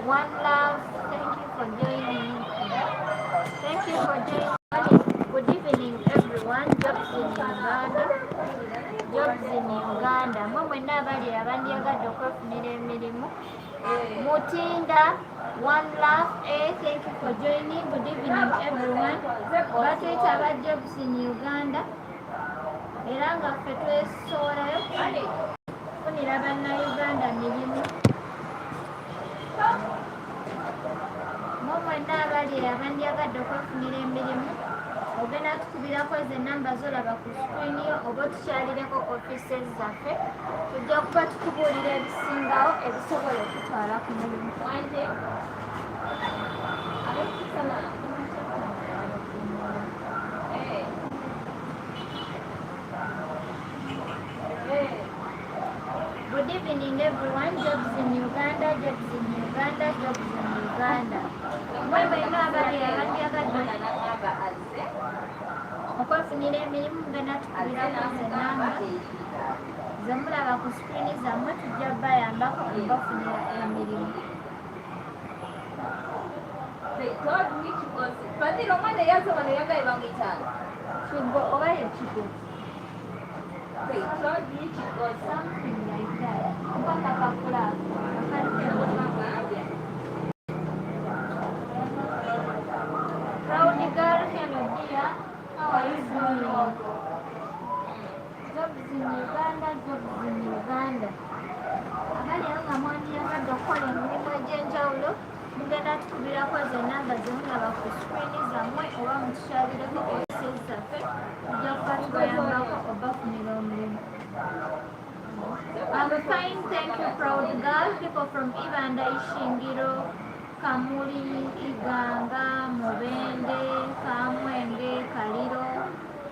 One Love, thank you for joining. Thank you for joining. Good evening, everyone. Jobs in Uganda. Jobs in Uganda. Mwe mwenna abali abandyagadde okwefunira emirimu. Mutinda, One Love, thank you for joining. Good evening, everyone. Batwita aba Jobs in Uganda. Era nga ffe twesoolayo kufunira bannayuganda mirimu. Mwe mwenna abali abandyagadde okwefunira emirimu ogenda tukubirako ezo enamba zolaba ku screen yo oba otukyalireko offices zaffe tujja kuba tukubuulira ebisingawo ebisobola okutwala ku mulimu. Good evening, everyone. Jobs in Uganda, jobs in Uganda, jobs in Uganda. Mwe mwenna abali abandyagadde okwefunira emirimu genda tukubirako ezo enamba zemulaba ku screen zammwe tujja bayambako okubafunira emirimu. Kigo oba ye kigo. Something like that. Mpaka kakula. Proud girl, hello dear. How are you doing? Jobs in Uganda, jobs in Uganda. Abali awo nga mwandyagadde okukola emirimu egy'enjawulo mugenda tukubirako ezo enamba zemulaba ku screen zammwe oba mutukyalireko offices zaffe tujja kuba tubayambako obafunira omulimu. I'm fine, thank you, proud girl. People from Ibanda, Ishingiro, Kamuli, Iganga, Mubende, Kamwenge, Kaliro,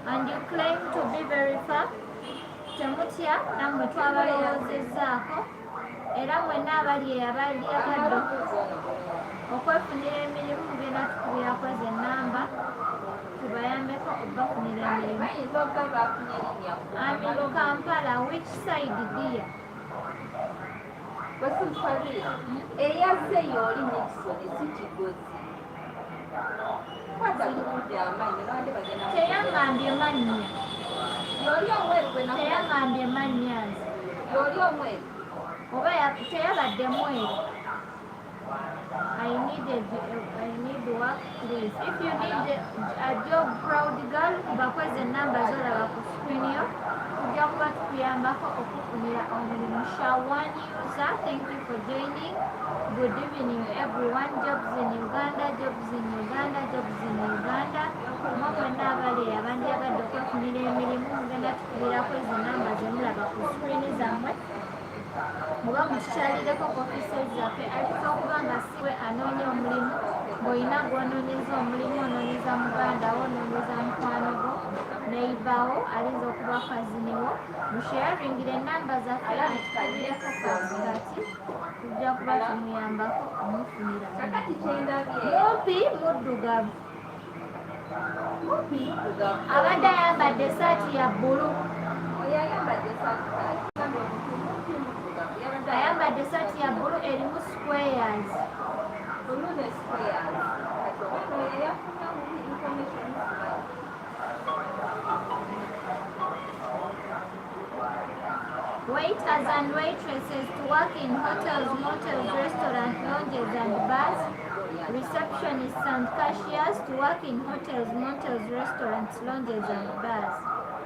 and you claim to be very far. Temutya nammwe twabalowoozezzaako era mwenna abali abandyagadde okwefunira emirimu mugenda tukubirako ezo enamba tubayambeko okubafunira emirimu. I'm in Kampala. Which side dear? eyazze y'oli Nixon si Kigozi. Teyangambye mannya. Y'oli omweru gwe nakuba. Teyangambye mannya nze. Y'oli omweru. Oba teyabadde mweru. I need work, please. If you need a job, proud girl, kubakwezo enamba zolaba ku screen yo tujja kuba tukuyambako okufunira omulimu. Shawan user, thank you for joining. Good evening, everyone. Jobs in Uganda, jobs in Uganda, jobs in Uganda. Mwe mwenna abali abandyagadde okwefunira emirimu mugenda tukubirako ezo namba zemulaba ku screen zammwe muba mukikyalireko offices zaffe alina okuba nga siwe anoonya omulimu ng'olina gw'onoonyeza omulimu onoonyeza muganda wo onoonyeza mukwano gwo neibawo alinza okuba kaziniwo musharingire enamba zaffe tukubireko kati tujja kuba tumuyambako omufunira mupi muddugavu abadde ayambadde esaati ya bbulu ayambadde esaati ya bbulu erimu squares. Waiters and waitresses to work in hotels, motels, restaurants, lounges and bars. Receptionists and cashiers to work in hotels, motels, restaurants, lounges and bars.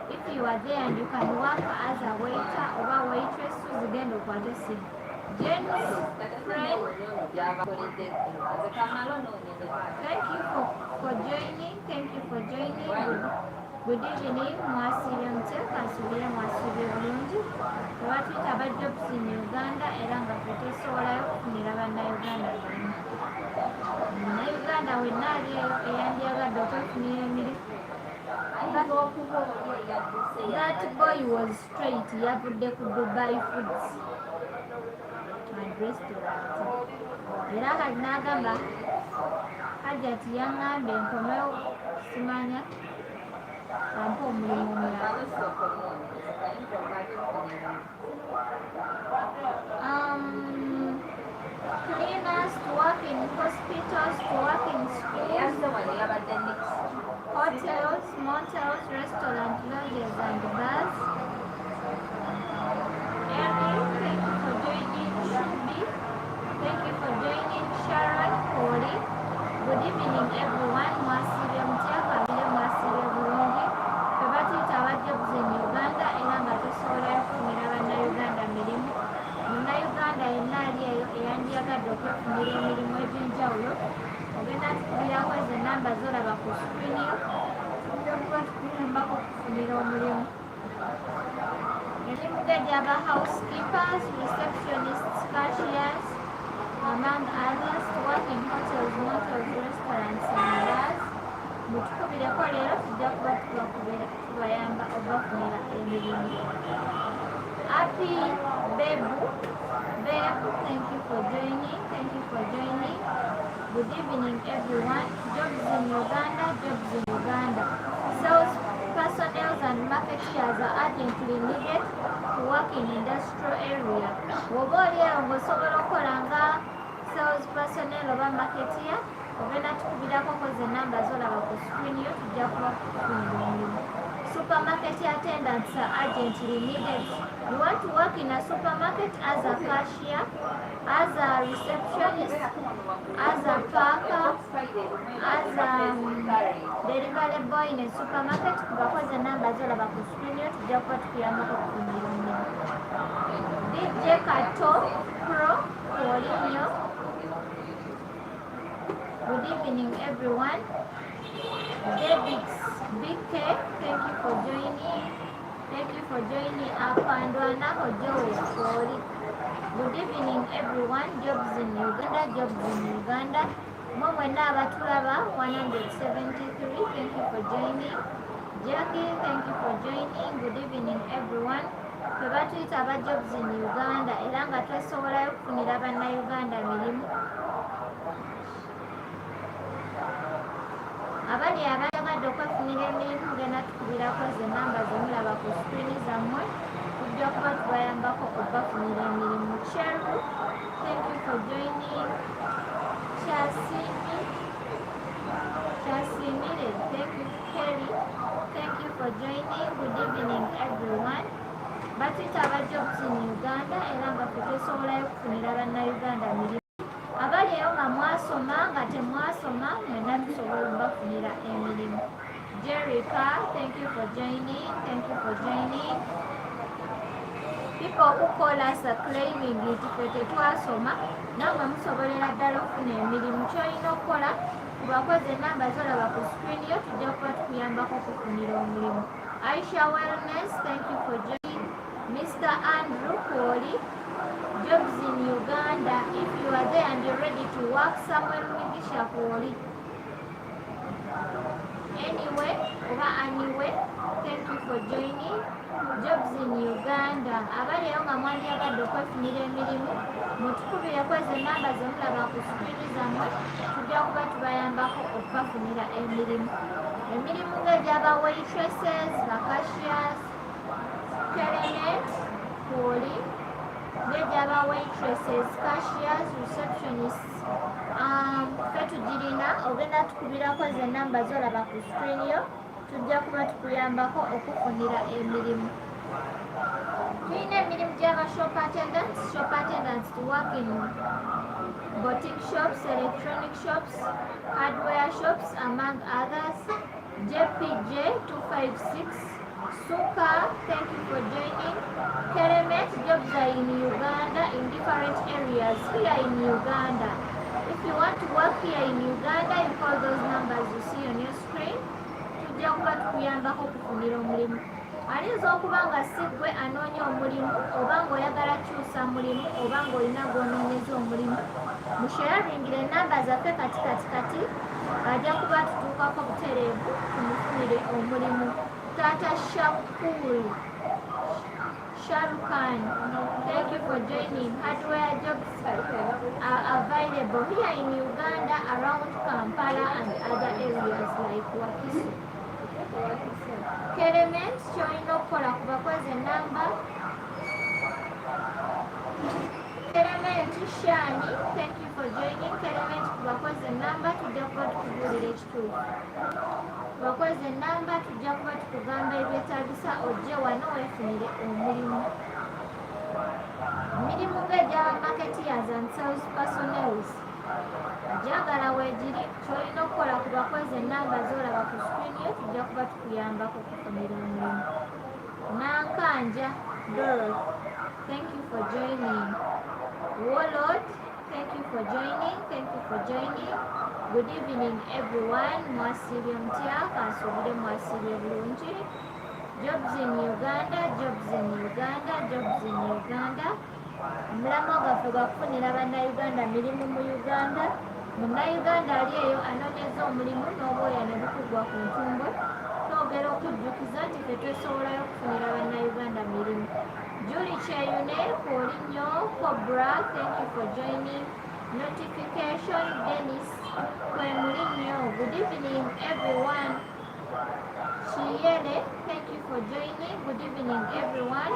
If you are there and you can work as a waiter or a waitress, tuzigenda okwata essimu. Jen's friend, thank you for joining. Thank you for joining. Good evening. Mwasiibye mutya kansubire mwasiibye bulungi. Tebatwita aba jobs in Uganda era nga ffe twesoolayo okufunira bannayuganda bonna. Munnayuganda wenna ali eyo eyandyagadde okwefunira emirimu. That boy was straight. Yavudde ku Dubai Foods and Restaurant. Era kati n'agamba Hajjati yaŋŋambye nkomewo simanya ampa omulimu omulala. Cleaners to schools to work in schools, eyazze wano yabadde Nixon. hotels, motels, restaurants, lodges and bars. Amy, thank you for joining. Shubi, thank you for joining. Sharon, Kori, good evening everyone. Mwasire mutya, kabile mwasire bulungi. Feba tuyita aba jobs in Uganda era nga tusobola okufunira bannayuganda mirimu. Munnayuganda yenna ali eyo eyandiyagadde okwefunira emirimu egy'enjawulo ogenda tukubirako ezo enamba z'olaba ku screen yo tujja kuba tukuyambako okufunira omulimu. Emirimu gy'aba housekeepers, receptionists, cashiers, among others, to work in hotels, motels, restaurants and bars. Mutukubireko leero tujja kuba tubayamba obafunira emirimu. Happy Bebu, thank you for joining. Thank you for joining. Good evening, everyone. Jobs in Uganda, jobs in Uganda. Sales personnel and marketeers are urgently needed to work in industrial area. Woba oli awo ng'osobola okukola nga sales personnel oba marketeer, ogenda tukubirako koze enamba z'olaba ku screen yo tujja kuba kufunira omulimu. Supermarket attendants are urgently needed. You want to work in a supermarket as a cashier, as a receptionist, as a packer, as a delivery boy in a supermarket. Tubakoze enamba z'olaba ku screen yo tujja kuba tukuyambako okufunira omulimu. DJ Kato Pro Paulinho. Good evening everyone. David BK, thank you for joining. Thank you for joining Apandwana Hojowe Kori. Good evening everyone. Jobs in Uganda, jobs in Uganda. Mwena abatulaba 173. Thank you for joining. Jackie, thank you for joining. Good evening everyone. Feba tuyita aba jobs in Uganda era nga twesobolayo okufunira bannayuganda mirimu. Abali abayagadde okwefunira emirimu genda tukubirako ezo enamba zemulaba ku screen zammwe tujja kuba tubayambako okubafunira emirimu. Cheru, thank you for joining. Chasimire, thank you. Kelly, thank you for joining. Good evening everyone. Batuyita aba jobs in Uganda era nga ffe twesobolayo okufunira bannayuganda mirimu. Abali eyo nga mwasoma nga temwasoma mwena tusobola obafunira emirimu. Jerica, thank you for joining. Thank you for joining. People who call us are claiming it ffe tetwasoma namwe musobolera ddala okufuna emirimu. Kyolina okukola kubakoze enamba z'olaba ku screen yo tujja kuba tukuyambako okufunira omulimu. Aisha Wellness, thank you for joining. Mr. Andrew Koli, jobs in Uganda. If you are there and you're ready to work somewhere, Migisha Koli. Anyway, thank you for joining. Jobs in Uganda. Abali eyo nga mwandyagadde okwefunira emirimu mutukubireko ezo enamba zemulaba ku screen zammwe tujja kuba tubayambako okubafunira emirimu. Emirimu ng'egyaba waitresses, cashiers, cleaners, Koli, ng'egyaba waitresses, cashiers, receptionists. Ffe tugirina ogenda tukubirako ezo enamba z'olaba ku screen yo tujja kuba tukuyambako okufunira emirimu. Tulina emirimu gy'aba shop attendants to work in boutique shops, electronic shops, hardware shops among others. JPJ 256, Suka, thank you for joining. Keremet, jobs are in Uganda in different areas here in Uganda. If you want to work here in Uganda, you call those numbers you see on your screen. Tujja kuba tukuyambako okufunira omulimu. Ayinza okuba nga si gwe anoonya omulimu oba ng'oyagala kyusa mulimu oba ng'olina gw'onoonyeza omulimu. Musharingire enamba zaffe kati ajja kuba tutuukako butereevu tumufunire omulimu. Tata Shakul Sharukan, thank you for joining. Hardware jobs are available here in Uganda, around Kampala and other areas like Wakiso. Keremet, kyolina okukola kubakozi enamba Element Shani, thank you for joining. Element bakoze namba tujja kuba tukubuulira ekituufu. Bakoze namba tujja kuba tukugamba ebyetaagisa ojje wano weefunire omulimu. Mirimu ng'egyaba marketeers and sales personnels. Gyagala weegiri ky'olina okukola ku bakozi namba z'olaba ku screen yo tujja kuba tukuyambako okufunira omulimu. Nankanja Dorothy, thank you for joining. Warlord, thank you for joining. Thank you for joining. Good evening everyone. Mwasibye mutya? Kansubire mwasibye bulungi. Jobs in Uganda, jobs in Uganda, jobs in Uganda. Omulamwa gwaffe gwa kufunira bannayuganda mirimu mu Uganda. Munnayuganda ali eyo anoonyeza omulimu n'obwoya ne bukugwa ku ntumbo. Twogera okujjukiza nti ffe twesobolayo okufunira bannayuganda mirimu. Julie Cheyune, Paulinho, Cobra, thank you for joining. Notification, Dennis, Kwemulinho, good evening everyone. Chiyele, thank you for joining. Good evening everyone.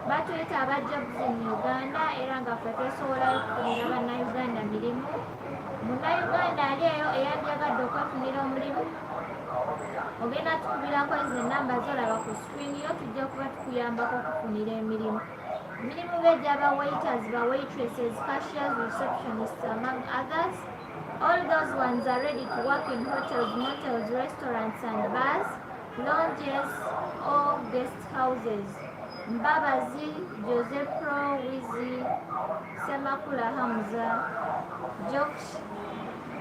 Batweta aba jobs in Uganda era nga ffe twesobolayo okufunira bannayuganda mirimu. Munnayuganda ali eyo eyandyagadde okwefunira omulimu ogenda tukubirako ezo enamba zolaba ku screen yo tujja kuba tukuyambako okufunira emirimu. Emirimu ng'egyaba waiters, ba waitresses, cashiers, receptionists among others. All those ones are ready to work in hotels, motels, restaurants and bars, lounges or guest houses. Mbabazi, Joseph Pro, Wizi, Semakula Hamza, Josh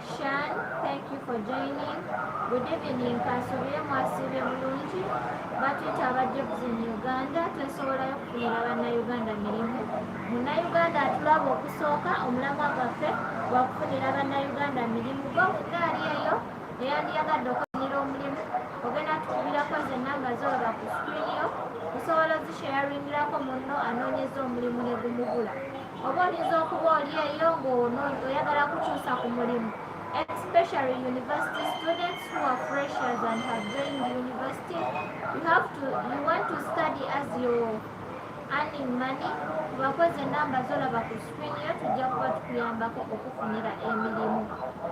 Shan, thank you for joining. Good evening, Kasubire mwasibye bulungi. Batwita aba jobs in Uganda, twesobolayo okufunira bannayuganda mirimu. Munnayuganda atulaba okusooka omulamwa gwaffe gwa kufunira bannayuganda mirimu. Gwofunga ali eyo eyandyagadde okufunira omulimu ogenda tukubirako ezo enamba zolaba ku screen yo osobola ozisharingirako munno anoonyeza omulimu ne gumubula. Oba oyinza okuba oli eyo ng'oyagala kukyusa ku mulimu, especially university students who are freshers and have joined university. You want to study as you're earning money. Bakoze enamba zolaba ku screen yo tujja kuba tukuyambako okufunira emirimu.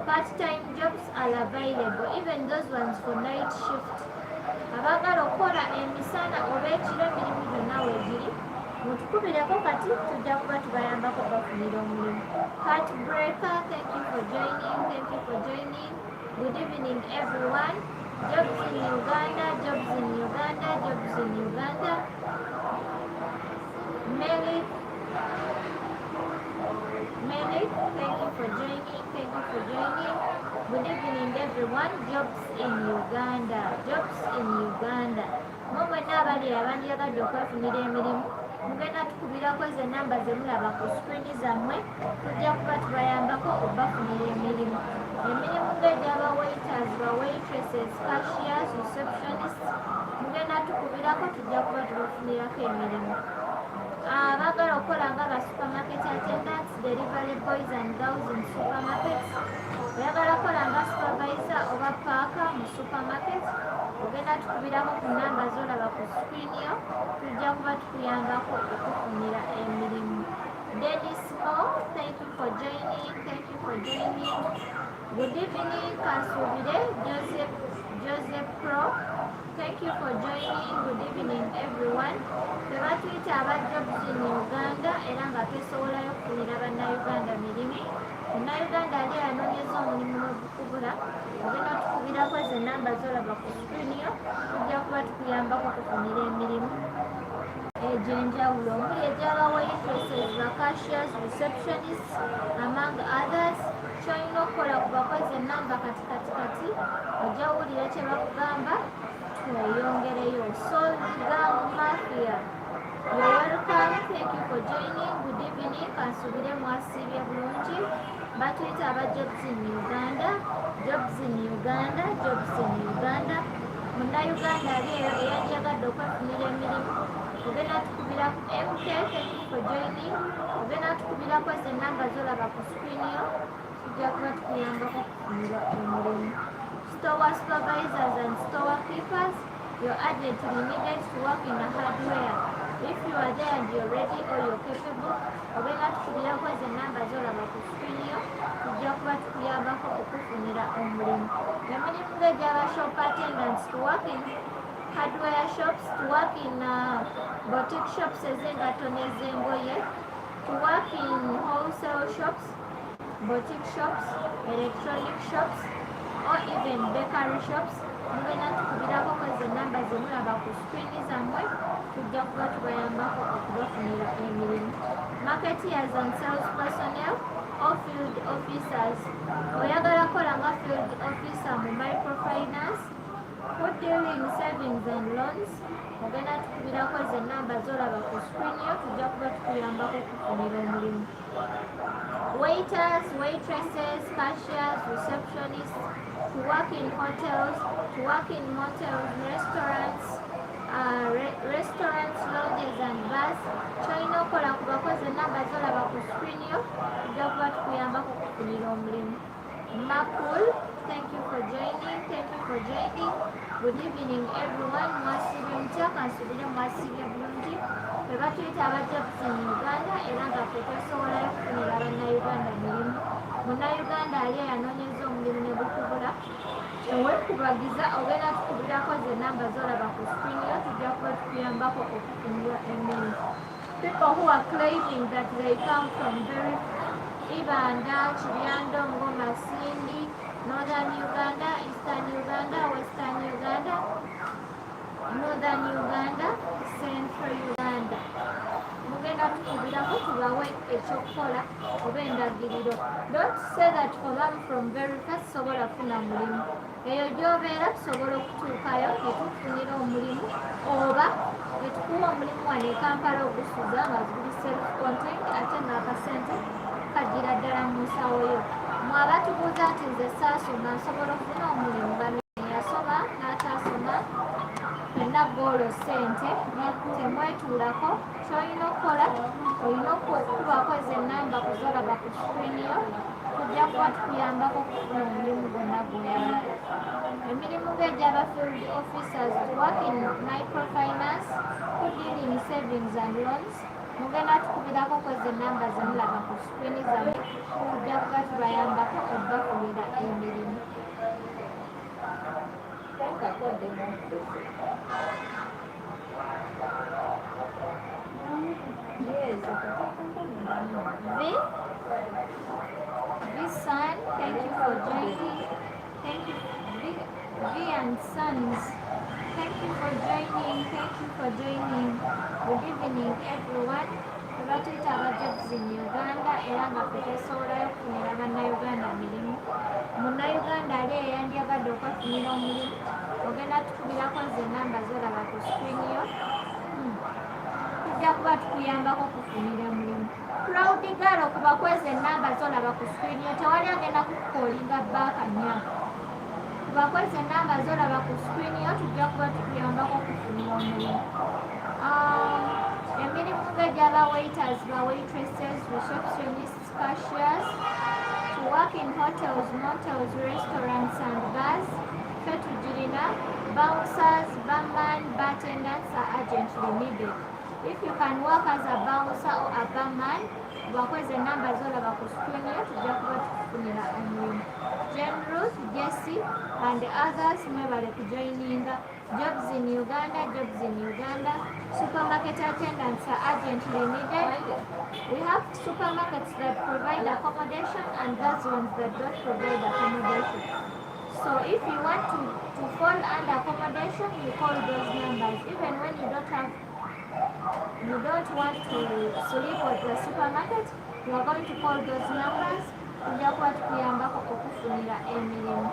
Part-time jobs are available, even those ones for night shift. Abaagala okukola emisana oba ekiro emirimu gyonna weegiri mutukubireko kati tujja kuba tubayambako bafunira omulimu. Heartbreaker, thank you for joining. Thank you for joining. Good evening everyone. Jobs in Uganda, jobs in Uganda, jobs in Uganda. Melik, thank you for joining. Thank you for joining. Good evening everyone. Jobs in Uganda, jobs in Uganda. Mwenna abali abandyagadde okwefunira emirimu mugenda tukubirako ezo enamba zemulaba ku screen zammwe tujja kuba tubayambako obafunira emirimu. Emirimu ng'egyaba waiters, ba waitresses, cashiers, receptionists mugenda tukubirako tujja kuba tubafunirako emirimu. Abaagala okukola nga ba supermarket attendants, delivery boys and girls in supermarkets. Oyagala kukola nga supervisor oba paaka mu supermarket ogenda tukubirako ku namba zolaba ku screen yo tujja kuba tukuyambako okufunira emirimu. Dennis Mo, thank you for joining. Thank you for joining. Good evening, Kasubire, Joseph Pro. Thank you for joining. Good evening everyone. Tebatwita aba jobs in Uganda era nga twesobolayo okufunira bannayuganda mirimu. Munnayuganda ali anoonyeza omulimu n'ogukubula ogenda tukubirako ezo enamba zolaba ku screen yo tujja kuba tukuyambako okufunira emirimu egy'enjawulo omuli egy'aba waitresses, ba cashiers, receptionists among others. Kyolina okukola ku bakozi enamba kati ojawulira kye bakugamba tweyongereyo. Soul Gang Mafia, you're welcome. Thank you for joining. Good evening. Kansubire mwasibye bulungi. Batwita aba jobs in Uganda, jobs in Uganda, jobs in Uganda. Munnayuganda ali eyo eyandyagadde okwefunira emirimu ogenda tukubirako MK, thank you for joining. Ogenda tukubirako ezo enamba zolaba ku screen yo tujja kuba tukuyambako okufunira omulimu. Store supervisors and store keepers, you're urgently needed to work in a hardware. If you are there and you're ready or you're capable, ogenda tukubirako ezo enamba z'olaba ku screen yo, tujja kuba tukuyambako okufunira omulimu. Emirimu ng'egy'aba shop attendants, to work in hardware shops, to work in boutique shops ez'engato n'ez'engoye, to work in wholesale shops, boutique shops, electronic shops, or even bakery shops. Mugenda tukubirako ezo enamba ze mulaba ku screen zammwe, tujja kuba tubayambako okubafunira emirimu. Marketeers and sales personnel or field officers. Oyagala kola nga field officer mu microfinance, who deal in savings and loans. Ogenda tukubirako ezo enamba z'olaba ku screen yo, tujja kuba tukuyambako okufunira omulimu. Waiters, waitresses, cashiers, receptionists, to work in hotels, to work in motels, restaurants, restaurants, lounges and bars. Kyolina okukola ku bakozi enamba z'olaba ku screen yo, tujja kuba tukuyambako okufunira omulimu. Makul, thank you for joining, thank you for joining. Good evening everyone. Mwasibye mutya, kansubire mwasibye bulungi. Be batuyita abajjabuzi mu Uganda era nga ffe twesobolayo okufunira bannayuganda mirimu. Munnayuganda ali eyanoonyeza omulimu ne gukubula, ewekubagiza ogenda tukubirako ze enamba z'olaba ku screen yo, tujja kuba tukuyambako okufunira emirimu. People who are claiming that they come from very Ibanda, Kiryandongo, Masindi, Northern Uganda, Eastern Uganda, Western Uganda, Northern Uganda, Central Uganda. Mugenda tukubirako tubawe ekyokukola oba endagiriro. Don't say that for them from very fast sobola kufuna mulimu. Eyo gy'obeera tusobola okutuukayo ne tufunira omulimu oba ne tukuwa omulimu wano e Kampala ogusuza nga guli self-contained ate n'akasente kagira ddala mu nsawo yo. Mwaba tubuuza nti nze saasoma nsobola okufuna omulimu nga yasoma n'ataasoma fenna goolo ssente temwetuulako. Ky'olina okukola olina okukubako ezo ennamba kuzolaba ku screen yo, tujja kuba tukuyambako okufuna omulimu gwonna gw'oyagala. Emirimu ng'egy'aba field officers, to work in microfinance, who deal in savings and loans. Mugenda tukubirako kwezo ennamba ze mulaba ku screen zammwe, tujja kuba tubayambako okubafunira emirimu. V-Son, thank you for joining. Thank you, V and Sons. Thank you for joining. Thank you for joining. Good evening, everyone. Tubatuyita abajjabuzi mu Uganda era nga ffe twesobolayo okufunira bannayuganda mirimu. Munnayuganda ali eyandyagadde okwefunira omulimu, ogenda tukubirako ze ennamba z'olaba ku screen yo, tujja kuba tukuyambako okufunira omulimu. Proud girl, okuba kwezo ennamba z'olaba ku screen yo, tewali agenda kukukoolinga bbaaka nnya. Kuba kwezo ennamba z'olaba ku screen yo, tujja kuba tukuyambako okufunira omulimu. Emirimu ng'egy'aba waiters, ba waitresses, receptionists, cashiers, to work in hotels, motels, restaurants and bars. Ffe tugirina bouncers, barman, bartenders are urgently needed. If you can work as a bouncer or a barman, bakweza ennamba z'olaba ku screen yo, tujja kuba tukufunira omulimu. Jane Ruth, Jessie and others mwebale kujoininga. Jobs in Uganda, jobs in Uganda. Supermarket attendants are urgently needed. We have supermarkets that provide accommodation and those ones that don't provide accommodation. So if you want to fall under accommodation, you call those numbers. Even when you don't want to sleep at the supermarket, you are going to call those numbers. Tujja kuba tukuyambako okufunira emirimu.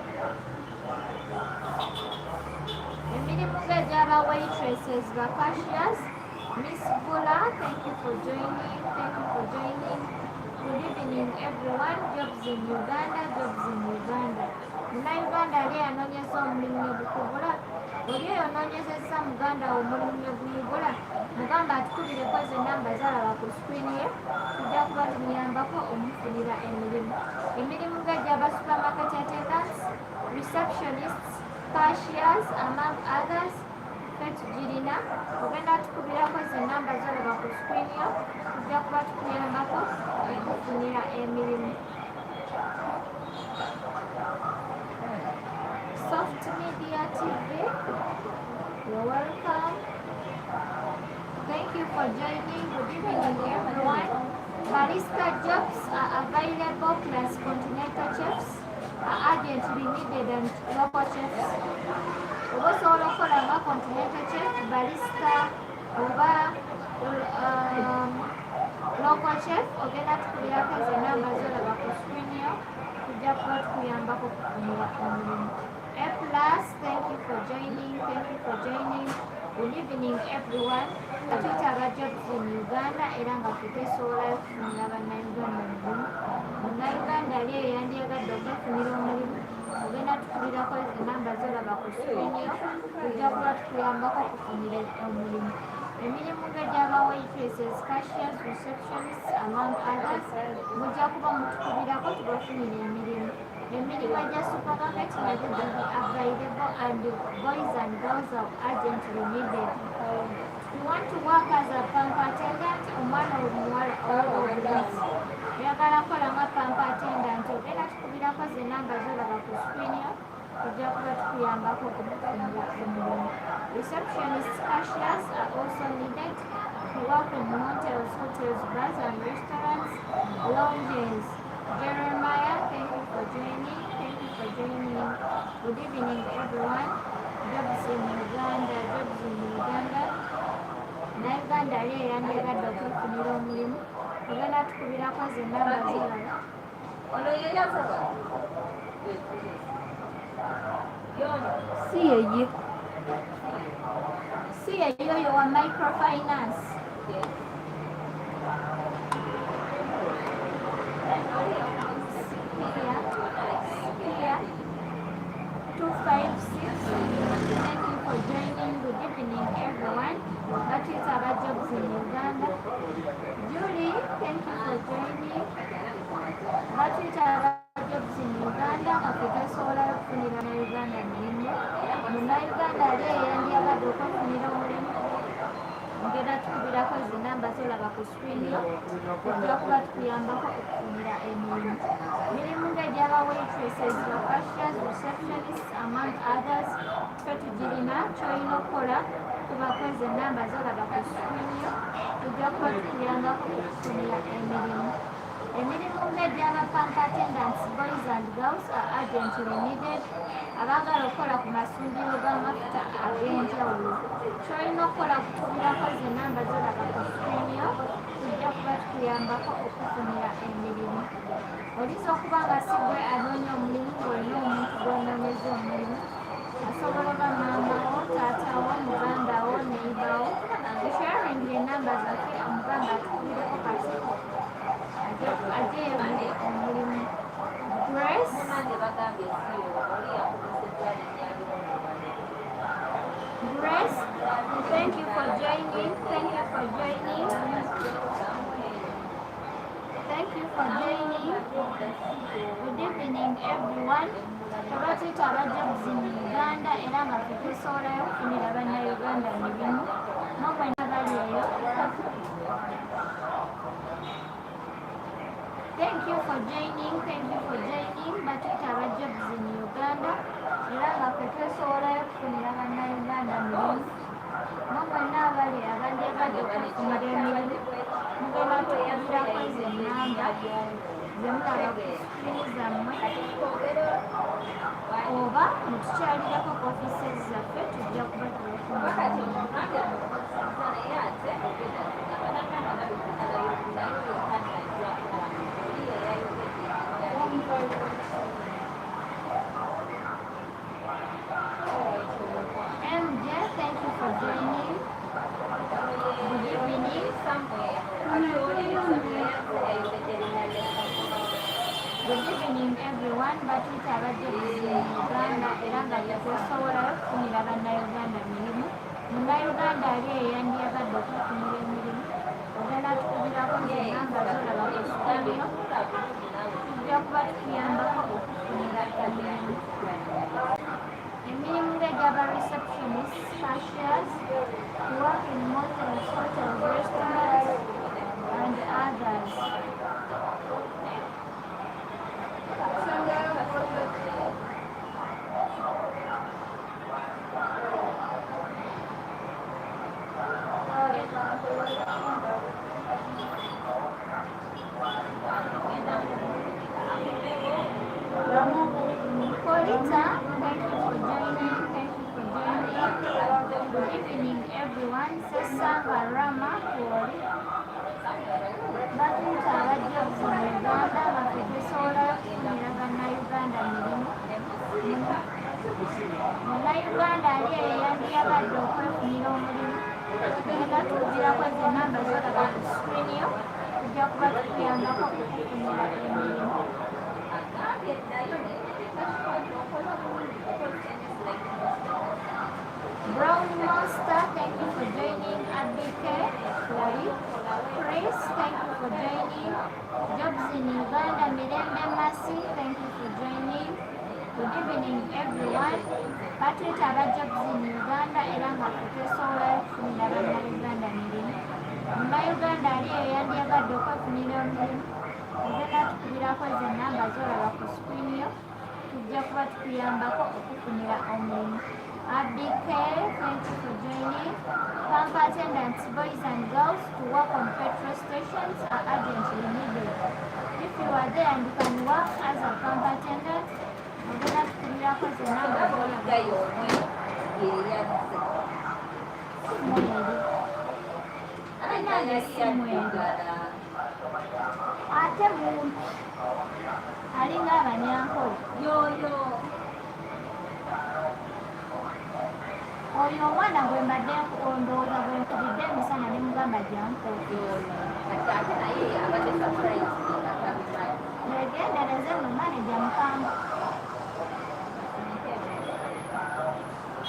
Emirimu ng'egy'aba waitresses, ba cashiers. Miss Bula, thank you for joining. Thank you for joining. Good evening everyone. Jobs in Uganda, jobs in Uganda. Munnayuganda ali anoonyeza omulimu ne gukubula. Oli eyo onoonyezezza muganda wo omulimu ne gumubula, mugamba atukubireko ezo ennamba z'alaba ku screen ye, tujja kuba tumuyambako omufunira emirimu. Emirimu ng'egy'aba supermarket attendants, receptionists, cashiers, among others. ffe tugirina ogenda tukubirako zinamba zolaba ku screen yo tujja kuba tukuyambako okufunira emirimu. Soft Media TV, you're welcome. Thank you for joining. Good evening everyone. Barista jobs are available plus continental chefs are urgently needed and local chefs. Oba osobola okukola nga continental chef, barista oba local chef ogenda tukubirako ezo namba zolaba ku screen yo tujja kuba tukuyambako okufunira omulimu. A plus, thank you for joining. Thank you for joining. Good evening everyone. Twetaaga jobs in Uganda era nga tuteesobola okufunira bannayuganda omulimu. Munnayuganda ali eyandyagadde okwefunira omulimu ogenda tukubirako enamba zolaba ku screen yo tujja kuba tukuyambako okufunira omulimu. Emirimu ng'egy'aba waitresses, cashiers, receptionists among others mujja kuba mutukubirako tubafunira emirimu. Emirimu egya supermarket nagyo will be available and boys and girls are urgently needed. You want to work as a pamper attendant, omwana omuwala oba obulenzi oyagala kukola nga pamper attendant ogenda tukubirako zinamba zolaba ku screen yo tujja kuba tukuyambako okufunira omulimu. Receptionists, cashiers are also needed to work in hotels, bars and restaurants, lounges. Jeremiah, thank you for joining. Thank you for joining. Good evening everyone. Jobs in Uganda, jobs in Uganda. Nauganda ali eyandyagadde okwefunira omulimu ogenda tukubirako zinamba zolaba. Si yeye. Si yeye oyo wa microfinance. Here, 256. Thank you for joining. Good evening everyone. That is our jobs in Uganda. Julie, thank you for joining. That is our jobs in Uganda. Okuteesobola okufunira na Uganda emirimu. Munnayuganda ali eyandyagadde okwefunira omulimu ngenda tukubirako zinamba zolaba ku screen yo tujja kuba tukuyambako okufunira emirimu. Mirimu ng'egy'aba waitresses, cashiers, receptionists among others ffe tugirina ky'olina okukola kubako ezo enamba zolaba ku screen yo tujja kuba tukuyambako okufunira emirimu. Emirimu ng'egy'aba pamper attendants, boys and girls are urgently needed. Abaagala okukola ku masundiro g'amafuta ag'enjawulo ky'olina okukola kukubirako zinamba zolaba ku screen yo tujja kuba tukuyambako okufunira emirimu. Oliza okuba nga si gwe anoonya omulimu ng'olina omuntu gw'onoonyeza omulimu asobola oba maamawo, taatawo, mugandawo, neighbour sharing enamba zaffe omuganda atukubireko kati ajje omulimu. Grace, thank you for joining. Thank you for joining. Thank you for joining. Good evening everyone. Tuba twetaaga jobs in Uganda era nga tuteesobolayo okufunira bannayuganda emirimu n'omwena bali eyo. Thank you for joining. Thank you for joining. Batwetaaga jobs in Uganda era nga tuteesobolayo okufunira bannayuganda emirimu n'omwena abali abandyagadde okwefunira emirimu mugenda tukubirako ezo ennamba zemulaba ku screen zammwe oba mutukyalirako ku offices zaffe tujja kuba tubafunira. MJ, thank you for joining. Good evening. Good evening everyone. Batwetaaga jobs in Uganda era nga tetusobola okufunira bannayuganda emirimu. Munnayuganda ali eyandyagadde okwefunira emirimu ogenda tukubirako zinamba zolaba ku screen yo tujja kuba tukuyambako okufunira emirimu. Emirimu ng'egy'aba reception receptionists, cashiers, who work in motels, hotels, restaurants, and others. Polita, thank you for joining. Thank you for joining. Good evening, everyone. Sesanga Rama Kuoli. Batuyita abajjabuzi mu Uganda nga ffe twesobola okufunira bannayuganda mirimu. Munnayuganda ali eyo yandiyabadde okwefunira omulimu. Tugenda tukubirako ezo ennamba z'olaba ku sikirini yo, tujja kuba tukuyambako okukufunira emirimu. Brown Monster, thank you for joining. Abike, Kori, Chris, thank you for joining. Jobs in Uganda, Mirembe Masi, thank you for joining. Good evening, everyone. Batwita aba Jobs in Uganda era nga twesobola okufunira bannayuganda mirimu. Munnayuganda ali eyo yandiyabadde okwefunira omulimu. Tugenda tukubirako ezo ennamba z'olaba ku sikirini yo, tujja kuba tukuyambako okufunira omulimu. Abdike, thank you for joining. Pump attendants, boys and girls, to work on petrol stations are urgently needed. If you are there and you can work as a pump attendant, tugenda tukubirako ezo ennamba z'olaba ku sikirini yo. Ate muntu alinga abanyankole yoyo oyo omwana gwe mbadde ndowooza bwe nkubidde emisana ne mugamba gyankoyo yegendereze no maneja mukambwe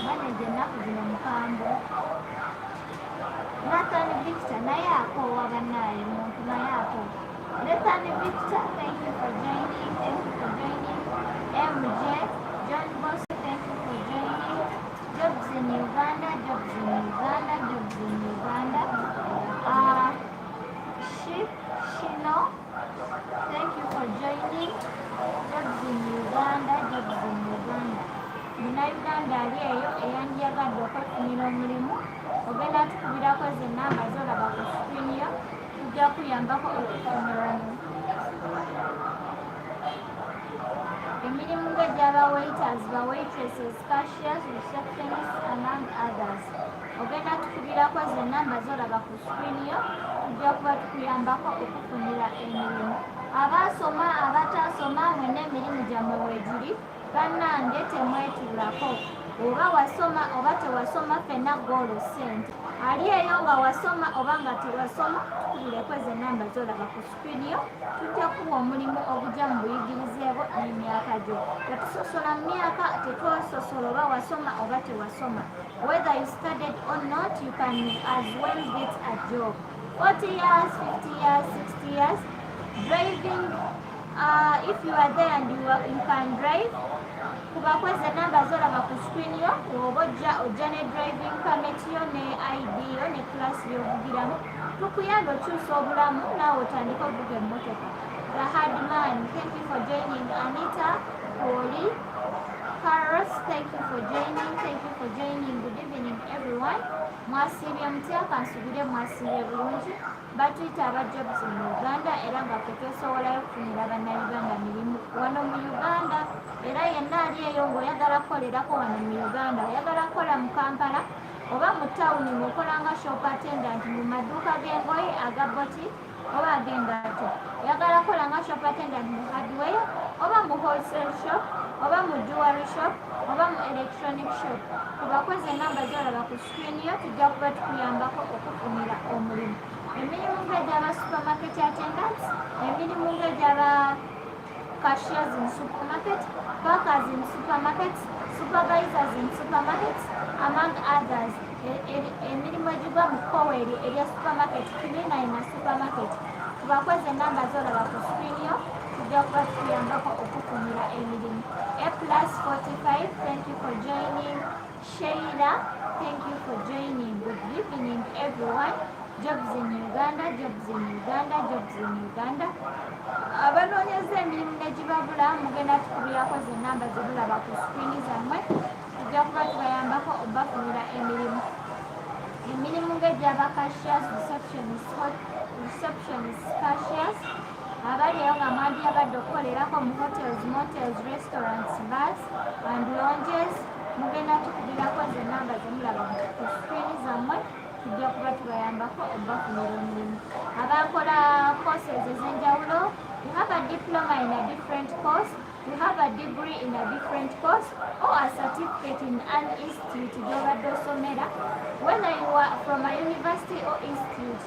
maneja ennaku zino mukambwe Nathan Victor naye akoowa bannaaye muntu naye akoowa. Nathan Victor, thank you for joining. Thank you for joining. MJ, John Boss, thank you for joining. Jobs in Uganda, Jobs in Uganda, Jobs in Uganda. Shino, thank you for joining. Jobs in Uganda, Jobs in Uganda. Munnayuganda ali eyo eyandiyagadde okwefunira omulimu. Ogenda tukubirako ezo ennamba z'olaba ku sikirini yo, tujja kuyambako okufunira emirimu ng'egy'aba waiters, ba waitresses, cashiers, receptionists, among others. Ogenda tukubirako ezo ennamba z'olaba ku sikirini yo, tujja kuba tukuyambako okufunira emirimu. Abaasoma, abataasoma, mwenna emirimu gyammwe weegiri, bannange temwetuulako. Oba wasoma oba tewasoma ffenna goolo ssente. Ali eyo nga wasoma oba nga tewasoma, tukubireko ezo ennamba z'olaba ku sikirini yo, tujja kuwa omulimu ogujja mu buyigirize bwo n'emyaka gyo. Tetusosola mu myaka, tetwososola oba wasoma oba tewasoma. Whether you studied or not, you can as well get a job. 40 years, 50 years, 60 years, driving, if you are there and you can drive, kubako ezo ennamba z'olaba ku sikirini yo, oba ojja ne driving permit yo ne ID yo ne class y'ovugiramu, tukuyamba okyusa obulamu naawe otandika ovuga emmotoka. The Hardman, thank you for joining. Anita, Poli, Carlos, thank you for joining. Thank you for joining. Good evening, everyone. Mwasiibye mutya, kansubire mwasiibye bulungi. Batuyita aba Jobs mu Uganda era nga ffe twesobolayo okufunira bannayuganda mirimu wano mu Uganda. Era yenna ali eyo ng'oyagala kukolerako wano mu Uganda, oyagala kukola mu Kampala oba mu tawuni ng'okola nga shop attendant mu maduuka g'engoye aga boti oba ag'engato, oyagala kukola nga shop attendant mu hardware oba mu wholesale shop oba mu jewelry shop oba mu electronic shop, kubako ezo ennamba z'olaba ku sikirini yo, tujja kuba tukuyambako okufunira omulimu. Emirimu ng'egy'aba supermarket attendants, emirimu ng'egy'aba cashiers in supermarket, packers in supermarkets, supervisors in supermarkets, among others. Emirimu egigwa mu kkowe erya supermarket, cleaner in a supermarket. Kubako ezo ennamba z'olaba ku sikirini yo, tujja kuba tukuyambako okufunira emirimu. A+45, thank you for joining. Sheila, joining. Good evening everyone. Jobs in Uganda, jobs in Uganda, jobs in Uganda. Abanoonyeza emirimu ne gibabula mugenda tukubirako ze namba zebulaba ku screen zammwe tujja kuba tubayambako obafunira emirimu ng'egyaba cashiers, receptionist cashiers abaliyo nga mwandiyabadde okukolerako mu hotels, motels, restaurants, bars and lounges. Mugenda tukubirako ze namba zemulaba ku screen zammwe tujja kuba tubayambako obafunira emirimu. Abakola courses ez'enjawulo, you have a diploma in a different course, you have a degree in a different course, or a certificate in an institute gy'obadde osomera, whether you are from a university or institute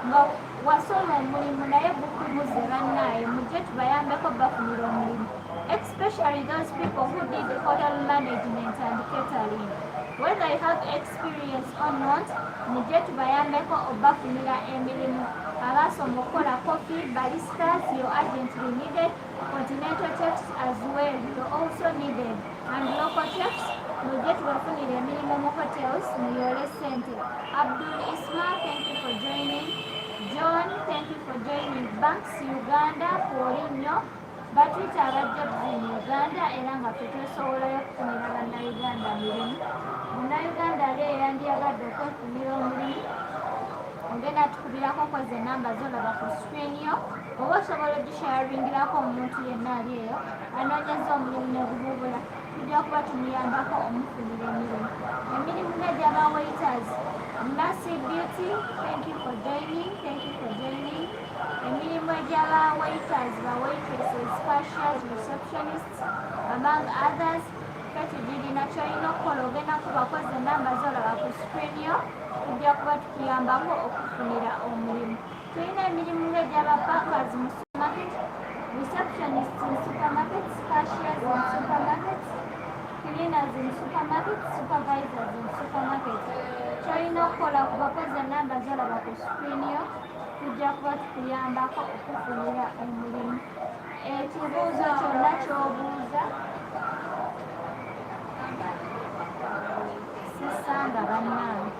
nga wasoma omulimu naye bukumuze bannaaye mujje tubayambeko bafunira omulimu, especially those people who did hotel management and catering. Whether you have experience or not, mujje tubayambeko obafunira emirimu. Abasoma okukola coffee, baristas, you're urgently needed. Continental chefs as well, you're also needed. And local chefs, mujje tubafunira emirimu mu hotels muyole ssente. Abdul Isma, thank you for joining. John, thank you for joining. Banks Uganda, Paulinho, batwita aba jobs in Uganda era nga ffe twesobolayo okufunira bannayuganda mirimu. Munnayuganda ali eyandiyagadde okwefunira omulimu ogenda tukubirako koze enamba zolaba ku screen yo, oba osobola ogisharingirako omuntu yenna ali eyo anoonyeza omulimu negububula tujja kuba tumuyambako omufunira emirimu. Emirimu ng'egyaba waiters, Massive Beauty, thank you for joining, thank you for joining. Emirimu egyaba waiters, ba waitresses, cashiers, receptionists among others. Tugirina kyolina okukola ogenda kubakoze enamba zolaba ku screen yo tujja kuba tukuyambako okufunira omulimu. Tulina emirimu ng'egyaba packers mu supermarket, receptionists in supermarkets, cashiers in supermarkets, cleaners in supermarkets, supervisors in supermarkets. Kyolina okukola kubakoze enamba zolaba ku screen yo tujja kuba tukuyambako okufunira omulimu. Ekibuuzo kyonna ky'obuuza sesanga bannange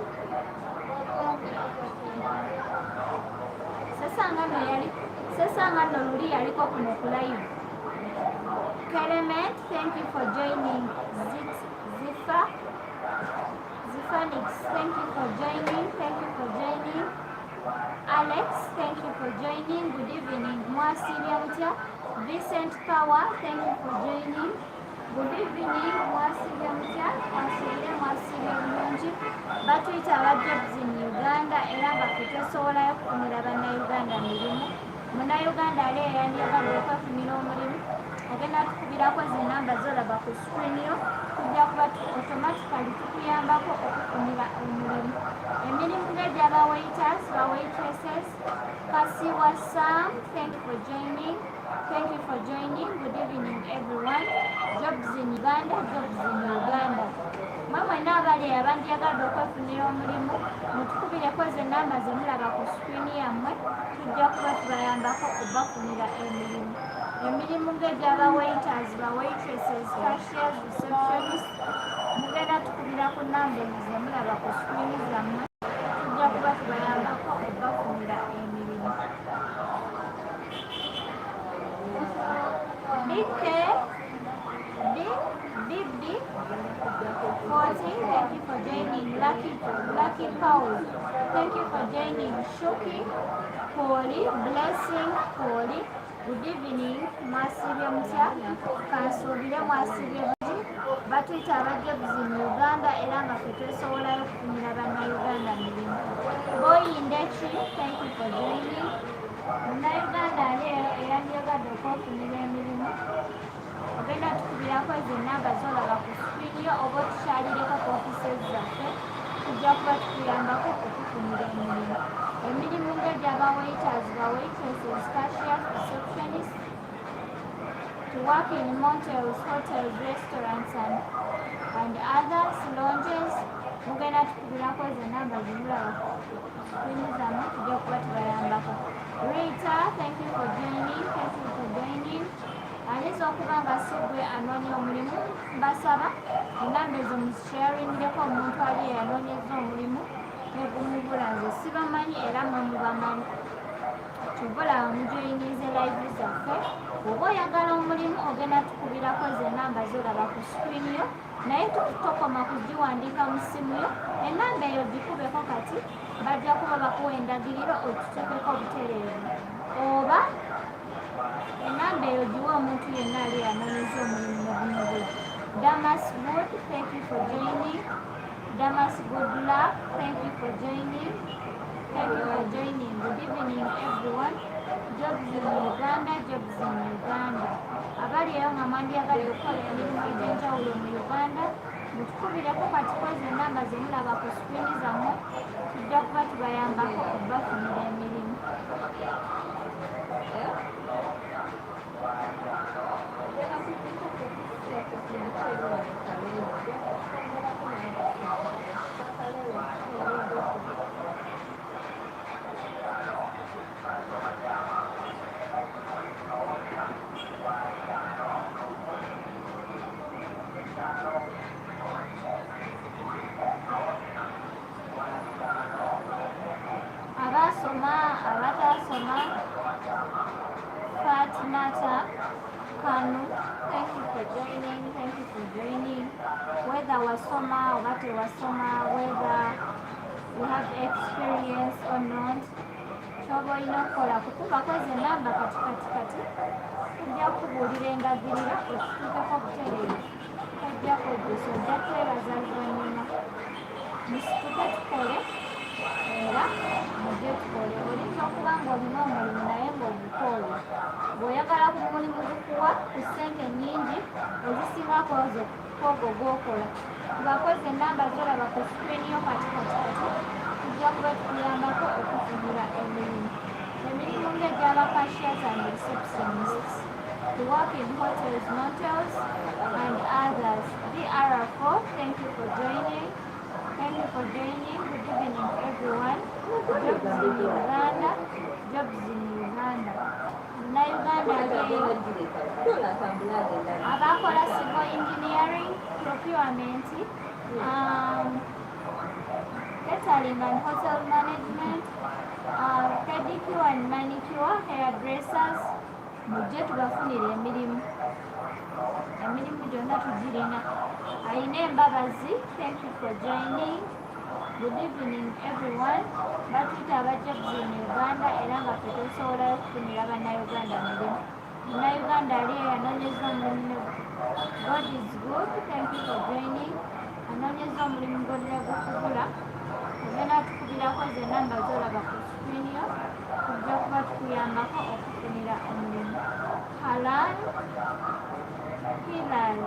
sesanga nno luli yaliko kuno ku live. Clement, thank you for joining. Zifanix, thank you for joining, thank you for joining. Alex, thank you for joining. Good evening. Mwasirya mutya. Vincent Power, thank you for joining. Good evening. Mwasirya mutya. Mwasirya bulungi. Batuyita aba jobs in Uganda era nga ffe twesobolayo okufunira bannayuganda mirimu. Munnayuganda ali eyandiyagadde okwefunira omulimu ogenda tukubirako ze namba zolaba ku screen yo tujja kuba automatically tukuyambako okufunira omulimu. Emirimu ng'egyaba waiters, ba waitresses. Kasiwa Sam, thank you for joining. Thank you for joining. Good evening everyone. Jobs in Uganda, jobs in Uganda. Mwe mwenna abali abandiyagadde okwefunira omulimu mutukubireko ze namba zemulaba ku screen yammwe tujja kuba tubayambako obafunira emirimu. Emirimu ng'egyaba waiters, ba waitresses, cashiers, receptionists mugenda tukubira ku namba ezo zemulaba ku screen zammwe tujja kuba tubayambako obafunira emirimu. Bibdi 14, thank you for joining. Lucky Paul, thank you for joining. Shuki Poli, Blessing Poli, good evening. Mwasirya mutya. Kansuubire mwasirye bulungi. Batuyita aba jobs in Uganda era nga ffe twesobolayo okufunira bannayuganda mirimu. Boy Ndechi, thank you for joining. Munnayuganda ali eyandiyagadde okwefunira emirimu ogenda tukubirako ezo enamba zolaba ku screen yo oba otukyalireko ku offices zaffe tujja kuba tukuyambako okufunira emirimu. Emirimu ng'egyaba waiters, ba waitresses, cashiers, receptionists, to work in motels, hotels, restaurants and others, lounges. Mugenda tukubirako ezo enamba zimulaba ku screen zammwe tujja kuba tubayambako. Rita, thank you for joining. Thank you for joining. ayinza okuba nga si gwe anoonya omulimu, mbasaba enamba ezo muzisharingireko omuntu ali eyanoonyeza omulimu negumubula. Nze sibamanyi era mwe mubamanyi, kyova olaba mujoyinize live zaffe. Oba oyagala omulimu ogenda tukubirako zenamba zolaba ku screen yo, naye tokoma kugiwandiika mu ssimu yo. Enamba eyo gikubeko kati bajja kuba bakuwa endagiriro otuteekeko obutereevu, oba enamba eyo giwa omuntu yenna ali yanoonyeza omulimu negumubula. Damas Good, thank you for joining. Damas Good Luck, thank you for joining. Thank you for joining. Good evening everyone. Jobs in Uganda, jobs in Uganda. Abali eyo nga mwandyagadde okukola emirimu egy'enjawulo mu Uganda, mutukubireko kati kozi enamba zemulaba ku screen zammwe, tujja kuba tubayambako okubafunira emirimu. Abasoma, abatasoma, Fatimata Kanu, thank you for joining, thank you for joining. Whether wasoma oba tewasoma, whether you have experience or not, kyoba olina okukola kukubako zenamba kati tujja kubuulira endagiriro otutuukeko butereevu, tajja kwejjusa ojja twebaza luvannyuma. Musituke tukole era mujje tukole. Olinza okuba ng'olina omulimu naye ng'ogukoole, bw'oyagala ku mulimu gukuwa ku ssente nnyingi ezisingako ogwo gw'okola. Tubakoze enamba zolaba ku screen yo kati tujja kuba tukuyambako okufunira emirimu. Emirimu ng'egy'aba cashiers and receptionists, to work in hotels, motels and others. DR4, thank you for joining. Thank you for joining. Good evening everyone. Jobs in Uganda, jobs in Uganda. Na Uganda abakola civil engineering, procurement, catering and hotel management, pedicure and manicure, hairdressers, mujje tubafunire emirimu. Emirimu gyonna tugirina. Ayina Embabazi, thank you for joining. Good evening everyone. Batuyita aba jobs in Uganda era nga ffe tosobola okufunira bannayuganda mirimu. Munnayuganda ali eyanoonyeza omulimu God is good, thank you for joining. Anoonyeza omulimu gw'olina gukugula, ogenda tukubirako zenamba zolaba ku screen yo, tujja kuba tukuyambako okufunira omulimu. Hilal,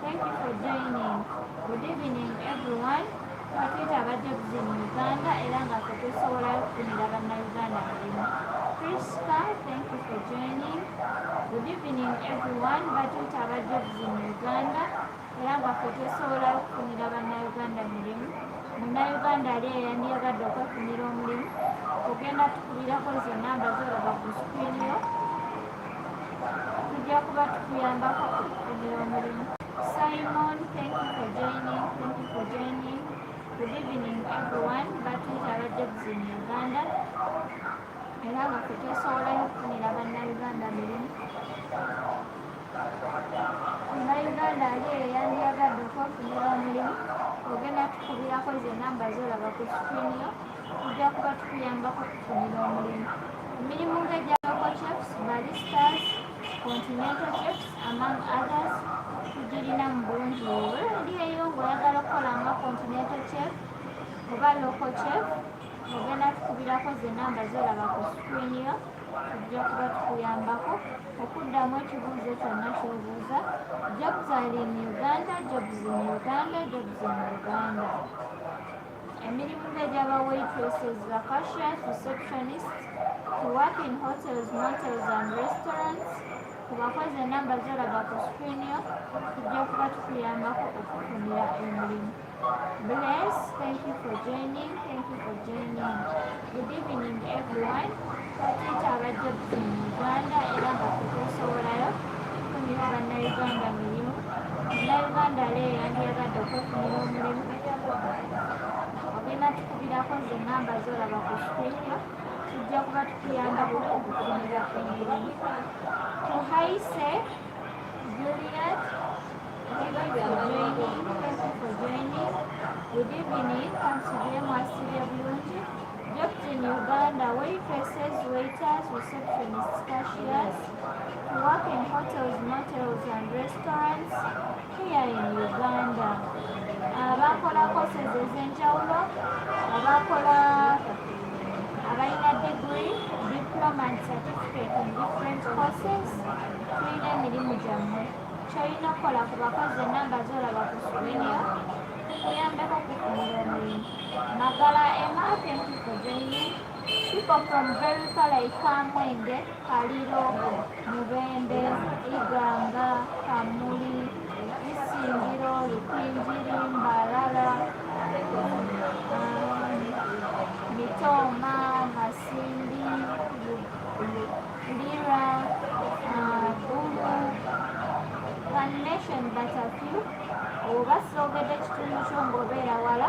thank you for joining. Good evening everyone. Batuyita aba jobs in Uganda era nga ffe tusobola okufunira bannayuganda mirimu. Priska, thank you for joining. Good evening everyone. Batuyita aba jobs in Uganda era nga ffe tusobola okufunira bannayuganda mirimu. Munnayuganda ali eyandiyagadde okwefunira omulimu, ogenda tukubirako zenamba zolaba ku screen yo, tujja kuba tukuyambako okufunira omulimu. Simon, thank you for joining, thank you for joining. Good evening everyone. Batuyita aba jobs in Uganda era nga ffe twesobola okufunira bannayuganda mirimu. Munnayuganda ali eyandiyagadde okwefunira omulimu, ogenda tukubirako zenamba zolaba ku screen yo, tujja kuba tukuyambako okufunira omulimu. Emirimu ng'egya local chefs, baristas, continental chefs among others tugirina mu bulungi. Oba oli eyo ng'oyagala okukola nga continental chef oba local chef, ogenda tukubirako zenamba zolaba ku screen yo, tujja kuba tukuyambako okuddamu ekibuuzo kyonna ky'obuuza. Jobs are in Uganda, jobs in Uganda, jobs in Uganda. Emirimu ng'egy'aba waitresses, ba cashiers, receptionists, to work in hotels, motels and restaurants. Tubakoze enamba zolaba ku screen yo, tujja kuba tukuyambako okufunira emirimu. Bless, thank you for joining, thank you for joining. Good evening everyone. Batuyita aba jobs in Uganda era nga ffe twesowolayo Uganda mirimu. Munnayuganda leero yandiyagadde okwefunira omulimu. Ogenda tukubirako ze nnamba z'olaba ku screen. Tujja kuba tukuyambako okufunira emirimu. Tuhaise Juliet, thank you for joining. Good evening, kansubire mwasibye bulungi. Jobs in Uganda, waitresses, waiters, receptionists, cashiers, to work in hotels, motels and restaurants here in Uganda. Abakola courses ez'enjawulo, abalina degree, diploma and certificate in different courses, tulina emirimu gyammwe. Kyolina okukola ku bakozi ennamba z'olaba ku screen yo, tukuyambeko okufunira omulimu. Magala Emma, thank you for joining. People from Veruka like Kamwenge, Kaliro, Mubende, Iganga, Kamuli, Isingiro, Lupinjiri, Mbalala, Mitoma, Masindi, Lira, Bulu, One Nation but a few. Oba sogedde ekitundu kyo ng'obeera wala,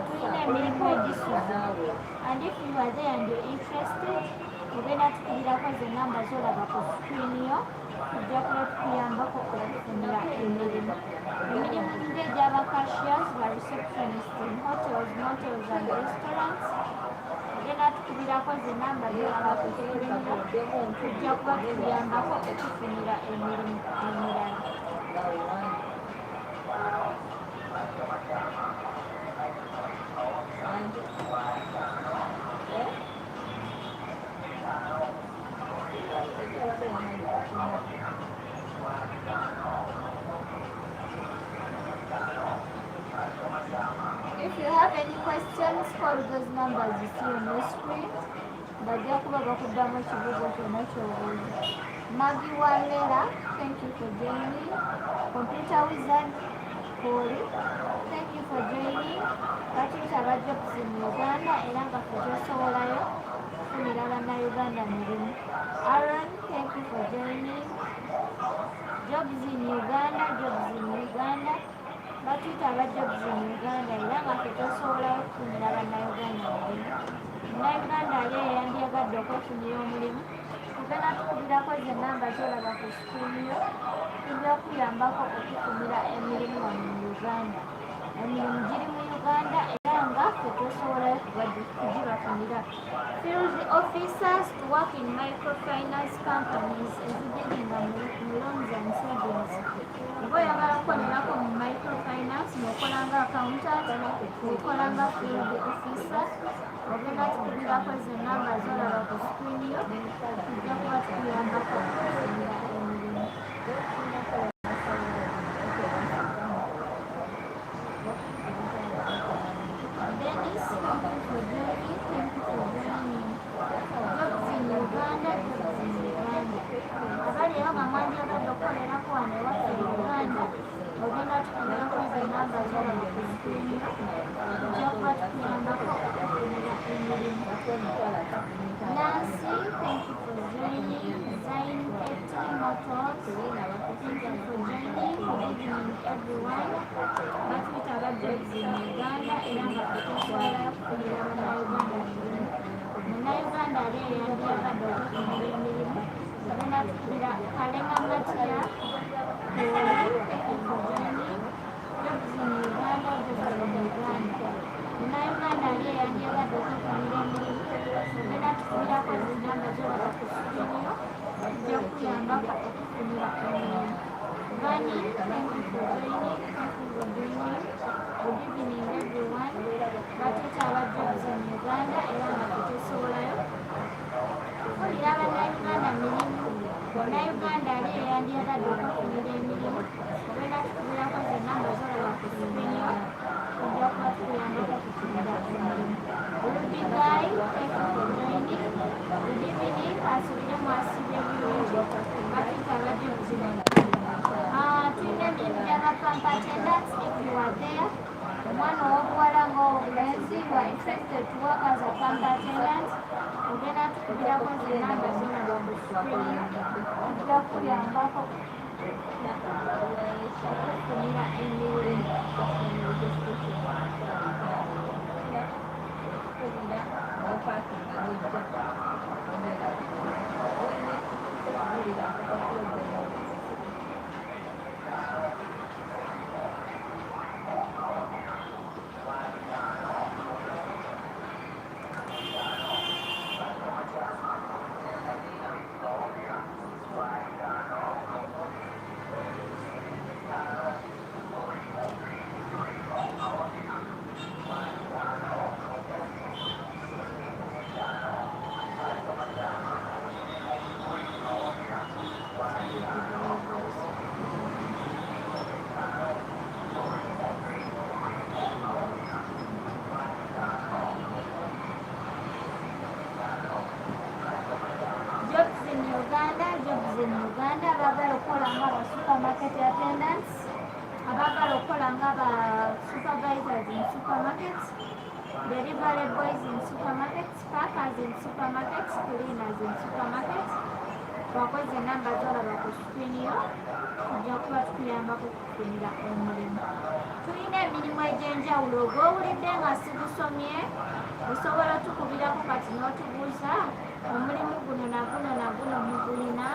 tulina emirimu egisuza. And if you are there and you're interested, ogenda tukubirako ze nnamba z'olaba ku screen yo, tujja kuba tukuyambako okufunira emirimu. Emirimu ng'egy'aba cashiers, ba receptionists in hotels, motels and restaurants, ogenda tukubirako ze nnamba z'olaba ku screen yo, tujja kuba tukuyambako okufunira emirimu emirala. If you have any questions, call those numbers you see on your screen. Bajja kuba bakuddamu ekibuuzo kyonna ky'obuuza. Maggie Walela, thank you for joining. Computer Wizard Koli, thank you for joining. Batuyita aba Jobs in Uganda era nga ffe twesobolayo okufunira bannayuganda mirimu. Aaron, thank you for joining. Jobs in Uganda, Jobs in Uganda. Batuyita aba Jobs in Uganda era nga ffe twesobolayo okufunira bannayuganda mirimu. Munnayuganda ali eyandiyagadde okwefunira omulimu, ogenda tukubirako ze nnamba z'olaba ku screen yo, tujja kuyambako okufunira emirimu wano mu Uganda. Emirimu giri mu Uganda era nga ffe twesobolayo kugibafunira. Field officers to work in microfinance companies ezidealinga mu loans and savings. Oba oyagala kukolerako mu microfinance ng'okolanga accountant, ng'okolanga field officer, ogenda tukubirako ze nnamba z'olaba ku screen yo, tujja kuba tukuyambako okufunira emirimu. Dennis, thank you for joining. Jobs in Uganda, Jobs in Uganda. Abali abo nga mwandyagadde okukolerako wano ewaffe e Uganda, ogenda tukubirako ze nnamba z'olaba ku screen yo, tujja kuba tukuyambako okufunira emirimu. Nancy, thank you for joining. Zain Eti Motors, thank you for joining. Good evening everyone. Batuyita aba Jobs in Uganda era nga ffe twesobolayo okufunira bannayuganda emirimu. Munnayuganda ali eyandiyagadde okufunira emirimu, ogenda tukubira Kalenga Matia, thank you for joining. Jobs in Uganda, Jobs in Uganda. Munnayuganda ali eyandiyagadde okufunira emirimu, ogenda tukubirako ze nnamba z'olaba ku screen yo, tujja kukuyambako okufunira emirimu. Vani, thank you for joining. Thank you for joining. Good evening everyone. Batuyita aba Jobs in Uganda era nga ffe twesobolayo okufunira bannayuganda mirimu. Munnayuganda ali eyandiyagadde okufunira emirimu, ogenda tukubirako ze nnamba z'olaba ku screen yo, tujja kuba tukuyambako okufunira emirimu. Ruby Guy, thank you for joining. Good evening, kansubire mwasibye bulungi. Batuyita aba Jobs in Uganda. Tulina emirimu gy'aba pump attendants. If you are there, omwana ow'obuwala ng'obulenzi who are interested to work as a pump attendant, ogenda tukubirako ze nnamba z'olaba ku screen yo, tujja kukuyambako okufunira emirimu. Jobs in Uganda abagala okukola nga ba supermarket attendants, abagala okukola nga ba supervisors in supermarkets, delivery boys in supermarkets, packers in supermarkets, cleaners in supermarkets. Twakoze enamba z'olaba ku screen yo, tujja kuba tukuyambako okufunira omulimu. Tulina emirimu egy'enjawulo ogw'owulidde nga sigusomye, osobola otukubirako kati n'otubuuza omulimu guno naguno mugulina,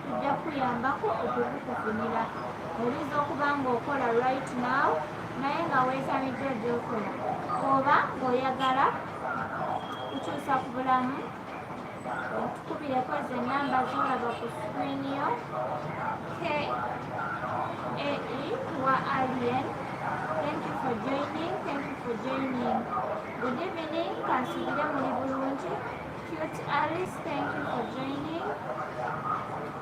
tujja kuyambako okugukufunira. Oyinza okuba ng'okola right now naye nga weesamidde gy'okola, oba ng'oyagala kukyusa ku bulamu, tukubireko ze nnamba z'olaba ku screen yo. KAE wa Alien, thank you for joining. Good evening, kansubire muli bulungi. Cute Alice, thank you for joining.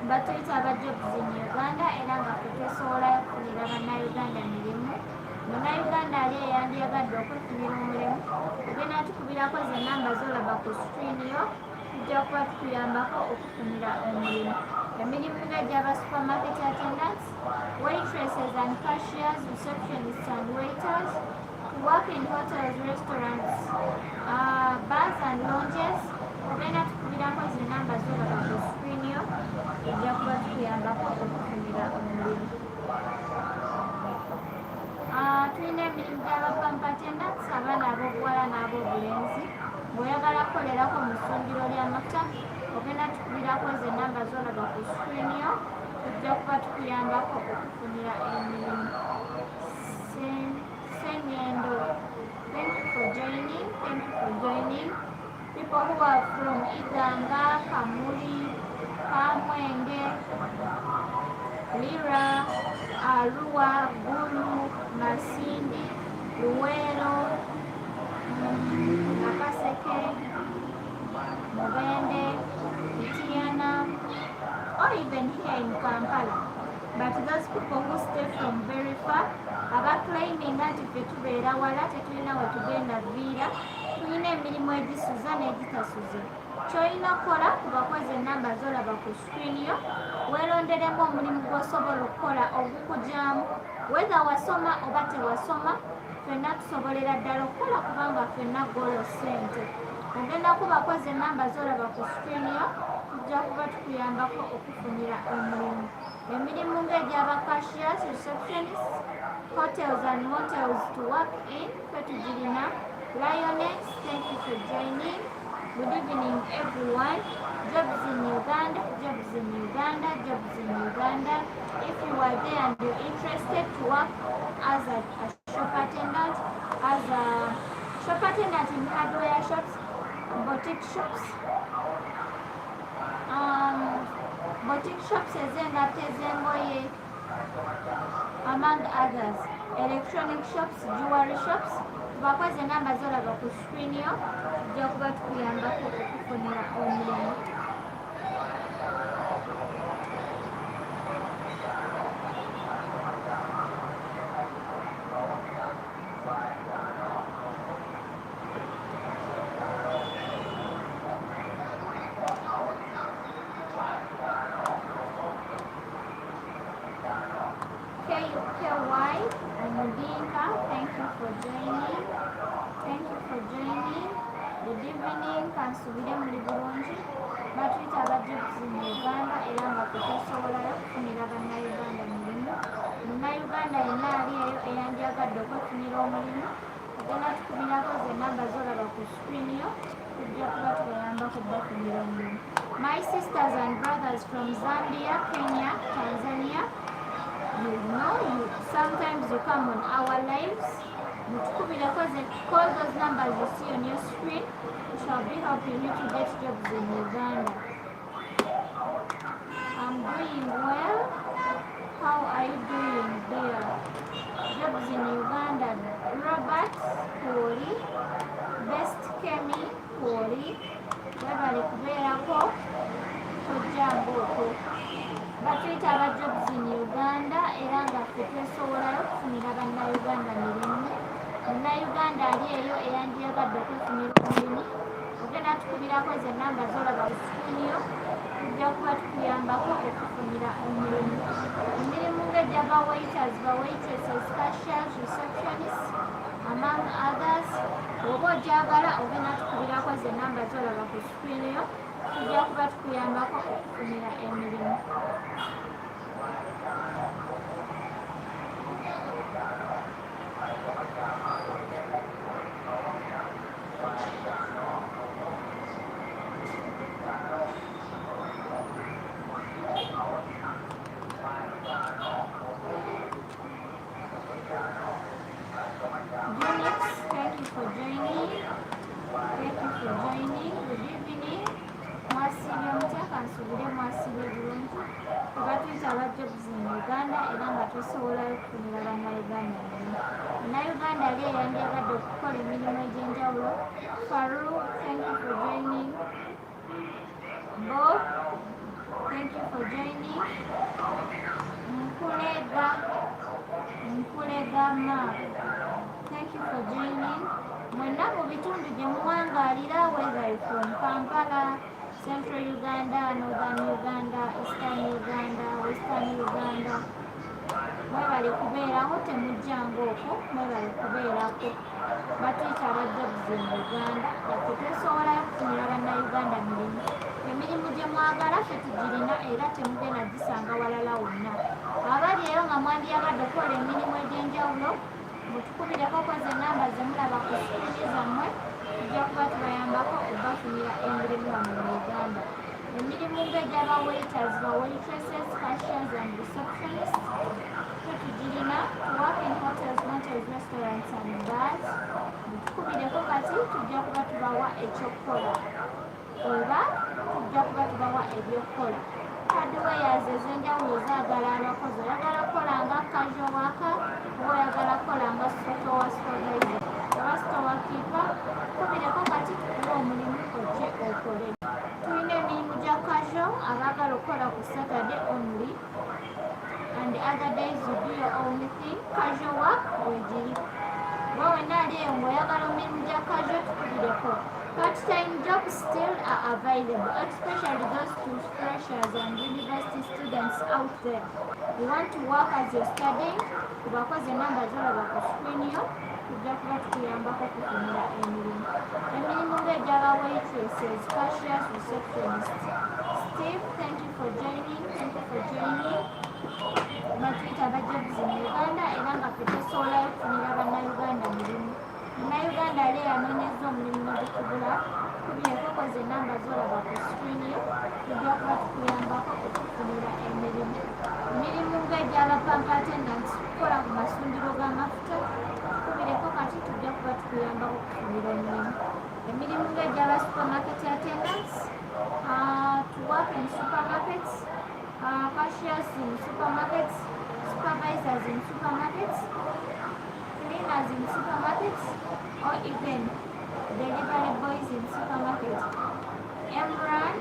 Batuyita aba Jobs in Uganda era nga twesobola okufunira bannayuganda emirimu. Munnayuganda ali eyandyagadde okwefunira omulimu, tugenda tukubirako ze nnamba z'olaba ku screen yo, tujja kuba tukuyambako okufunira omulimu. Emirimu ng'egy'aba supermarket attendants, waitresses and cashiers, receptionists and waiters, work in hotels, restaurants, bars and lounges. Tugenda tukubirako ze nnamba z'olaba ku screen yo, tujja kuba tukuyambako okufunira omulimu. Tulina emirimu gy'aba pump attendants, abaana ab'obuwala n'ab'obulenzi. Ng'oyagala kukolerako mu ssundiro ly'amata, ogenda tukubirako ze nnamba z'olaba ku screen yo, tujja kuba tukuyambako okufunira emirimu. Senyendo, thank you for joining. People who are from Iganga, Kamuli, Kamwenge, Lira, Arua, Gulu, Masindi, Luwero, Nakaseke, Mubende, Itiana, or even here in Kampala. But those people who stay from very far aba claiming nti ffe tubeera wala tetulina we tugenda viira, tulina emirimu egisuza n'egitasuze. Ky'olina okukola kubakoze ennamba z'olaba ku screen yo, weeronderemu omulimu gw'osobola okukola ogukugyamu, whether wasoma oba tewasoma, ffenna tusobolera ddala okukola kubanga ffenna golo ssente. Ogenda kubakoze ennamba z'olaba ku screen yo, tujja kuba tukuyambako okufunira omulimu. Emirimu ng'egy'aba cashiers, receptionists, hotels and motels to work in, ffe tugirina. Lioness, thank you for joining. Good evening everyone. Jobs in Uganda. If you are there and you're interested to work as a shop attendant, in hardware shops, boutique shops ez'engato ez'engoye, among others, electronic shops, jewelry shops. Tubakoze ennamba z'olaba ku screen yo, tujja kuba tukuyambako okufunira omulimu. KY Omudinka, thank you for joining. Good evening, kansubire muli bulungi. Batuyita aba Jobs in Uganda era nga twesobola okufunira bannayuganda eyandyagadde okwefunira omulimu ogenda tukubirako ze namba zolaba ku screen yo tujja kuba tubayambako bafunira omulimu. My sisters and brothers from Zambia, Kenya, Tanzania, you know, sometimes you come on our lives. Call those numbers you see on your screen. We shall be helping you to get jobs in Uganda. I'm doing well. How are you doing there? Jobs in Uganda. Robert Poli, Best Kemi Poli, webale kubeerako tojjangoko. Batuyita aba jobs in Uganda era nga ffe twesobolayo okufunira bannayuganda mirimu. Munnayuganda ali eyo eyandyagadde okwefunira omulimu ogenda tukubirako ze namba zolaba ku screen yo tujja kuba tukuyambako okufunira omulimu. Emirimu ng'egyaba waiters, ba waitresses, cashiers, receptionists among others. Oba ogyagala ogenda tukubirako ze namba zolaba ku screen yo tujja kuba tukuyambako okufunira emirimu. Thank you for joining. Good evening. Mwasibye mutya kansubire mwasibye bulungi. Tuba tuyita aba jobs in Uganda era nga tusobolayo okufunira bannayuganda emirimu. Munnayuganda ali eyandyagadde okukola emirimu egy'enjawulo. Faru, thank you for joining. Bob, thank you for joining. Nkulega Mark, thank you for joining. Mwenna mu bitundu gye muwangaalira, whether from Kampala, Central Uganda, Northern Uganda, Eastern Uganda, Western Uganda, mwebale kubeeraho temujjanga okwo, mwebale kubeerako. Batuyita aba jobs in Uganda, ffe twesobolayo okufunira bannayuganda mirimu. Emirimu gye mwagala ffe tugirina era temugenda gisanga walala wonna. Abali eyo nga mwandyagadde okukola emirimu egy'enjawulo mutukubireko ze namba ze mulaba ku screen zammwe tujja kuba tubayambako okubafunira emirimu wano mu Uganda. Emirimu ng'egyaba waiters, ba waitresses, cashiers and receptionists ffe tugirina. To work in hotels, motels, restaurants and bars. Mutukubireko kati tujja kuba tubawa ekyokukola oba tujja kuba tubawa ebyokukola. Hardwares ez'enjawulo zaagala abakozi. Oyagala kukola nga casual worker oba oyagala kukola nga store supervisor oba store keeper, kubireko kati tukuwa omulimu ojje okole. Tulina emirimu gya casual abaagala okukola ku Saturday only and other days you do your own thing. Casual work wegiri. Gwe wenna ali eyo ng'oyagala emirimu gya casual tukubireko. Part-time jobs still are available, especially those to freshers and university students out there. You want to work as you're studying, tubakoze namba zolaba ku screen yo tujja kuba tukuyambako kufunira emirimu. Emirimu ng'egyaba waitresses, cashiers, receptionists. Steve, thank you for joining. Batuyita aba jobs in Uganda era nga ffe tusobolayo okufunira bannayuganda mirimu. Munnayuganda ali eyanoonyezza omulimu n'ogukubula kubireko ze namba zolaba ku screen yo tujja kuba tukuyambako okufunira emirimu. Emirimu ng'egyaba pump attendants kukola ku masundiro g'amafuta kubireko kati tujja kuba tukuyambako okufunira emirimu. Emirimu ng'egyaba supermarket attendants, to work in supermarkets, cashiers in supermarkets, supervisors in supermarkets, cleaners in supermarkets, or even delivery boys in supermarkets. Emran,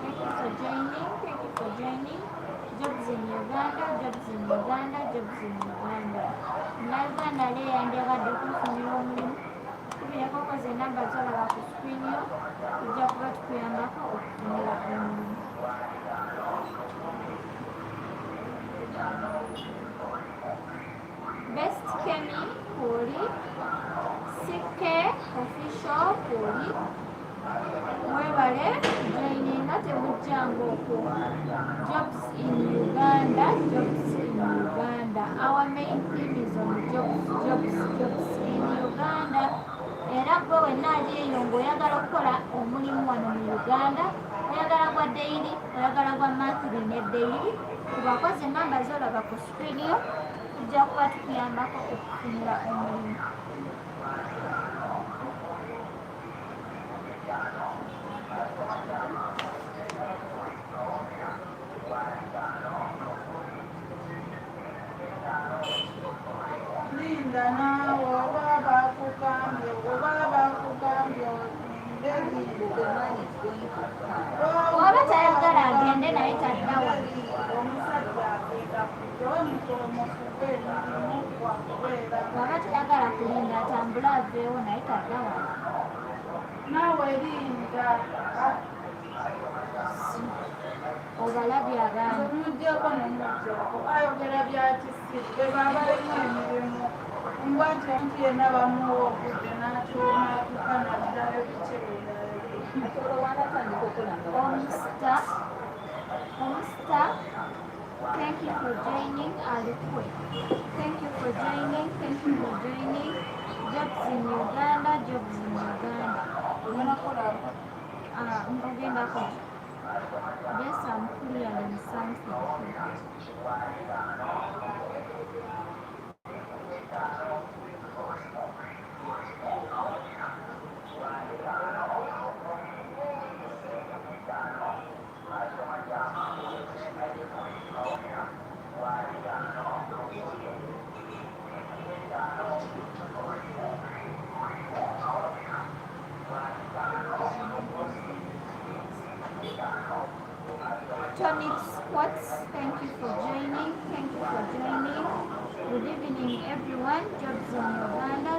thank you for joining. Jobs in Uganda. Munnayuganda ali eyandyagadde okufunira omulimu kubireko ze namba zolaba ku screen yo tujja kuba tukuyambako okufunira omulimu. Best Kemi Poli, CK Official Poli, mwebale joininga temujjanga okwo. Jobs in Uganda. Our main theme is eyo ng'oyagala okukola omulimu wano mu Uganda, oyagala gwa daily, oyagala gwa monthly ne daily, ku bakozi namba z'olaba ku screen yo tujja kuba tukuyambako okufunira omulimu. Linda naawe oba bakugambye Oba tayagala agende naye tadda wano. Bw'aba tayagala kulinda atambule aveewo naye tadda wano. Naawe linda Obalabye abaana. omugyeko nomujjako ayogera byakisi be baba balina emirimu mbwati omuntu yenna bamuwa okudde n'atukanaddayo Omsta, thank you for joining Alukwe. Thank you for joining. Jobs in Uganda. Ogenda ko. Yes, I'm clearing something. Tonic Squats, thank you for joining. Good evening everyone. Jobs in Uganda.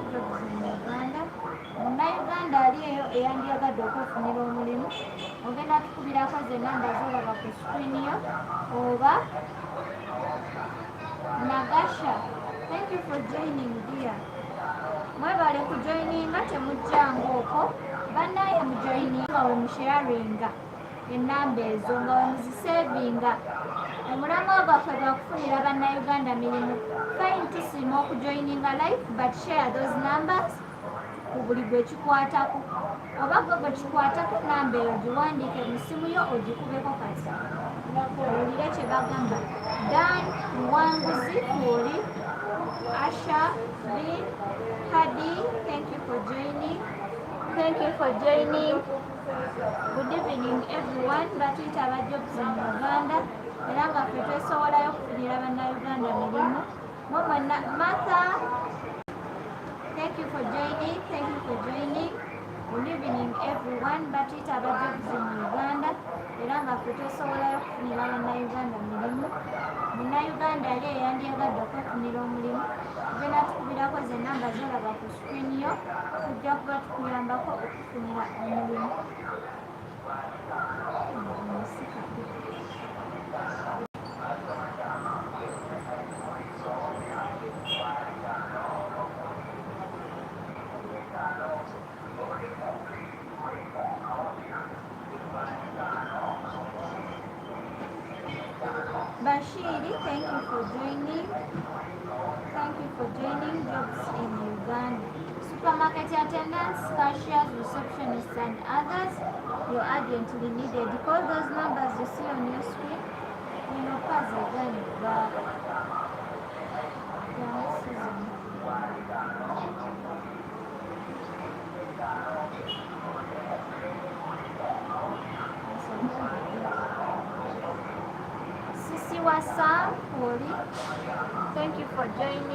Munnayuganda ali eyo eyandyagadde okwefunira omulimu, ogenda tukubirako ze namba zolaba ku screen yo, oba Nagasha, thank you for joining dear. Mwebale ku joininga, temujjanga okwo, bannaye mu joininga we musharinga enamba ezo nga we muzisevinga. Omulamwa gwaffe gwa kufunira bannayuganda mirimu. Fine tusiima okujoininga live but share those numbers ku buli gwe kikwatako, oba gwe gwe kikwatako namba eyo giwandiike mu simu yo ogikubeko kati owulire kye bagamba. Dan Muwanguzi oli, Asha B, Hadi, thank you for joining. Good evening everyone. Batuyita aba Jobs in Uganda era nga ffe twesobolayo okufunira bannayuganda mirimu. Mumwenna Martha, thank you for joining. Good evening everyone. Batuyita aba Jobs in Uganda era nga ffe twesobolayo okufunira bannayuganda mirimu. Munnayuganda ali eyandyagadde okwefunira omulimu, tugenda tukubirako ze namba zolaba ku screen yo, tujja kuba tukuyambako okufunira omulimu. Bashiri, thank you for joining. Jobs in Uganda. Supermarket attendants, cashiers, receptionists and others, you're urgently needed. Call those numbers you see on your screen. Sisi Wasam, Hori, thank you for joining.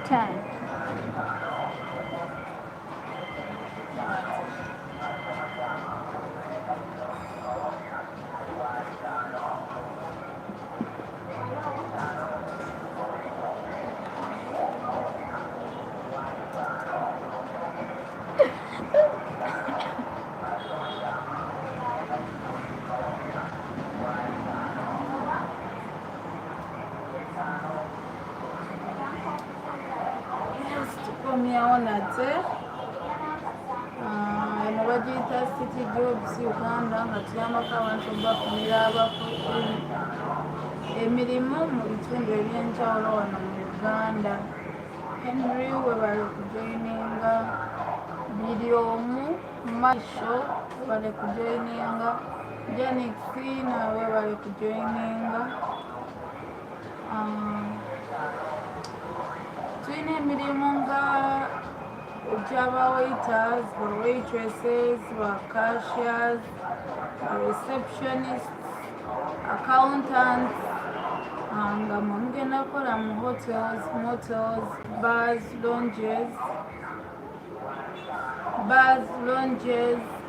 time. tukomyawo nate eno bagiyita City Jobs Uganda nga tuyambako abantu bafunira emirimu mu bitundu ebyenjawulo wano mu Uganda. Henry we bali kujoininga, biri omu Maisho bali kujoininga, Janix nawe bali kujoininga. Tuyina emirimu nga gy'aba waiters, ba waitresses, ba cashiers, receptionists, accountants, nga mugenda kukola mu hotels, motels, bars, lounges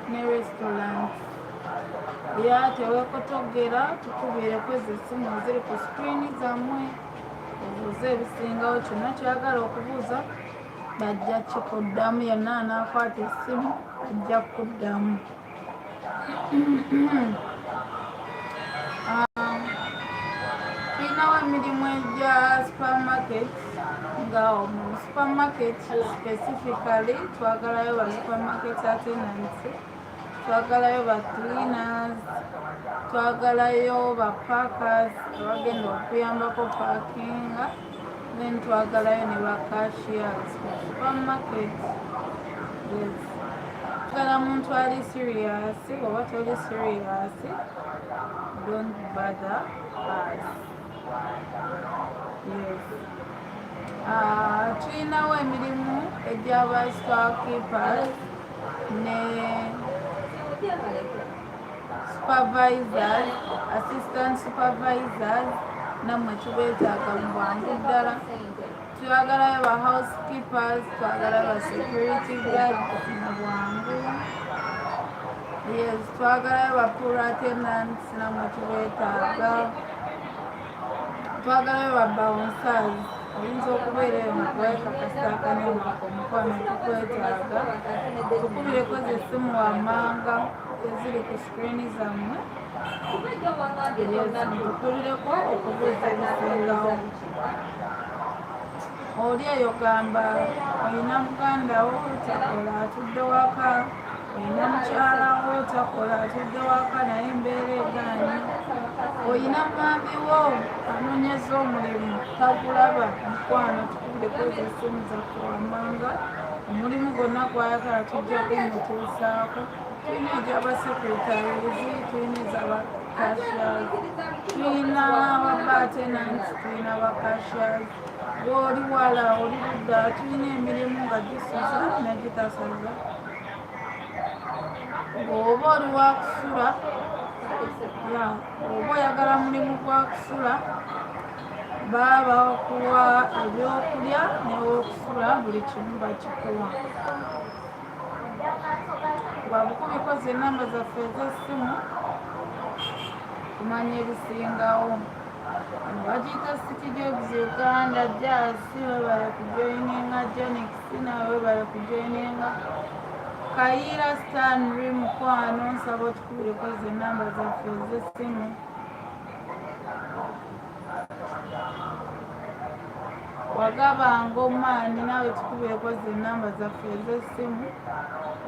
ne restaurants. Era teweekotogera tukubireko ezo essimu eziri ku screeni zammwe obuuze ebisingawo, kyonna kyagala okubuuza bajja kikuddamu, yenna anaakwata essimu ajja kuddamu. Tulinawo emirimu egya supermarket nga mu supermarket specifically twagalayo ba supermarket attendants, twagalayo ba cleaners, twagalayo ba parkers abagenda okuyambako parkinga, then twagalayo ne ba cashiers ku supermarket. Yes. Twagala muntu ali serious, oba toli serious, don't bother us. Yes. Tulinawo emirimu egy'aba storekeepers ne supervisors, assistant supervisors, nammwe tubeetaaga mu bwangu ddala. Twagalayo ba housekeepers, twagalayo ba security guards mu bwangu. Yes, twagalayo ba pool attendants, nammwe tubeetaaga. Twagalayo ba bouncers, oyinza okubeera eyo nga twekakasa akanyama omukwano tukwetaaga. Tukubireko ze essimu wammanga eziri ku screeni zammwe. Tukubireko okubuuza ebisingawo. Oli eyo gamba olina mugandawo takola atudde waka, olina mukyalawo takola atudde waka naye embeera egaanye, olina mwambiwo anoonyeza omulimu tagulaba, mukwano tukubireko ezo essimu zaffe wammanga, omulimu gwonna gwayagala tujja kumutuusaako. Tulina egy'aba secretaries, tulina ez'aba cashiers, tulina aba bartendants, tulina aba cashiers. Bw'oli wala oli ludda, tulina emirimu nga gisuza negitasaza. Bw'oba oli wakusula, oba oyagala mulimu gwa kusula, baba bakuwa ebyokulya n'ew'okusula, buli kimu bakikuwa. Bwabukubiko ze nnamba zaffe ez'essimu kumanya ebisingawo. Bagiyita City Jobs Uganda, Jasi we bali kujoininga, Janix nawe bali kujoininga, Kayiira Stanley mukwano nsaba otukubireko ze nnamba zaffe ez'essimu. Wagabanga omaani nawe tukubireko ze nnamba zaffe ez'essimu,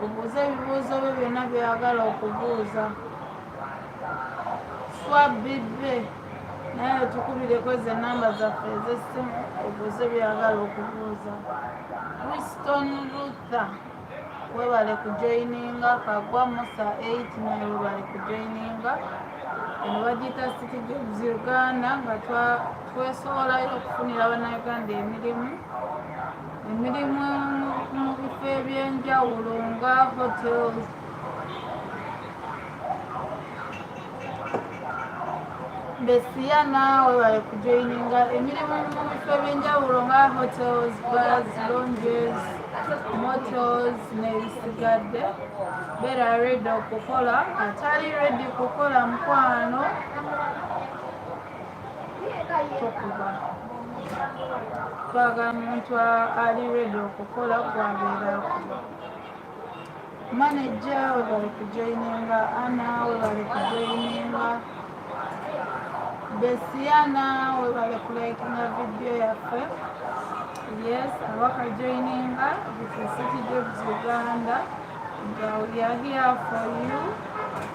obuuze ebibuuzo byo byonna byagala okubuuza. Swabibbe naye tukubireko ze nnamba zaffe ez'essimu obuuze byagala okubuuza. Winston Luther we bali kujoininga, Kagwa Musa 8 naye we bali kujoininga. Eno bagiyita City Jobs Uganda nga twesobolayo okufunira bannayuganda emirimu mu bifo ebyenjawulo nga hotels, Besiana webale kujoininga emirimu mu bifo ebyenjawulo nga hotels, bars, lounges, motels n'ebisigadde. Beera ready okukola. Atali ready kukola mukwano tokuba. Twagala muntu ali ready okukola gwabeera akuba. Manager webale kujoininga. Ana webale kujoininga. Besiana webale kulikinga video yaffe. Yes, abakajoininga. This is City Jobs Uganda. We are here for you.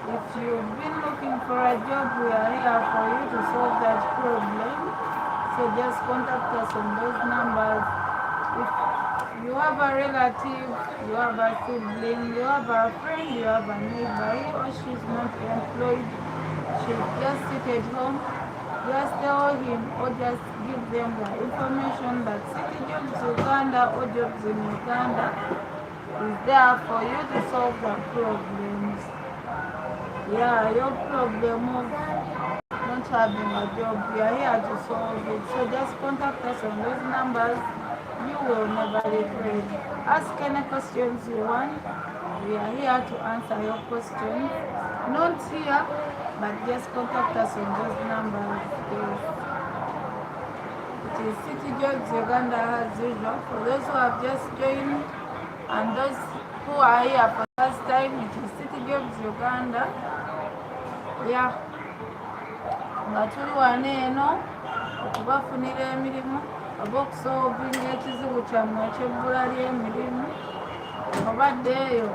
If you've been looking for a job, we are here for you to solve that problem. So just contact us on those numbers. If you have a relative, you have a sibling, you have a friend, you have a neighbor, he or she is not employed, she's just seated home, just tell him or just give them the information that City Jobs Uganda or Jobs in Uganda is there for you to solve the problems. Yeah, your problem of not having a job, we are here to solve it. So just contact us on those numbers. You will never regret. Ask any questions you want. We are here to answer your questions. Not here, but just contact us on those numbers. Yes. It is City Jobs Uganda as usual. For those who have just joined and those who are here for the first time, it is City Jobs Uganda. Yeah. Nga tuli wano eno okubafunira emirimu oba okusolvinga ekizibu kyammwe eky'ebbula ly'emirimu. Obaddeeyo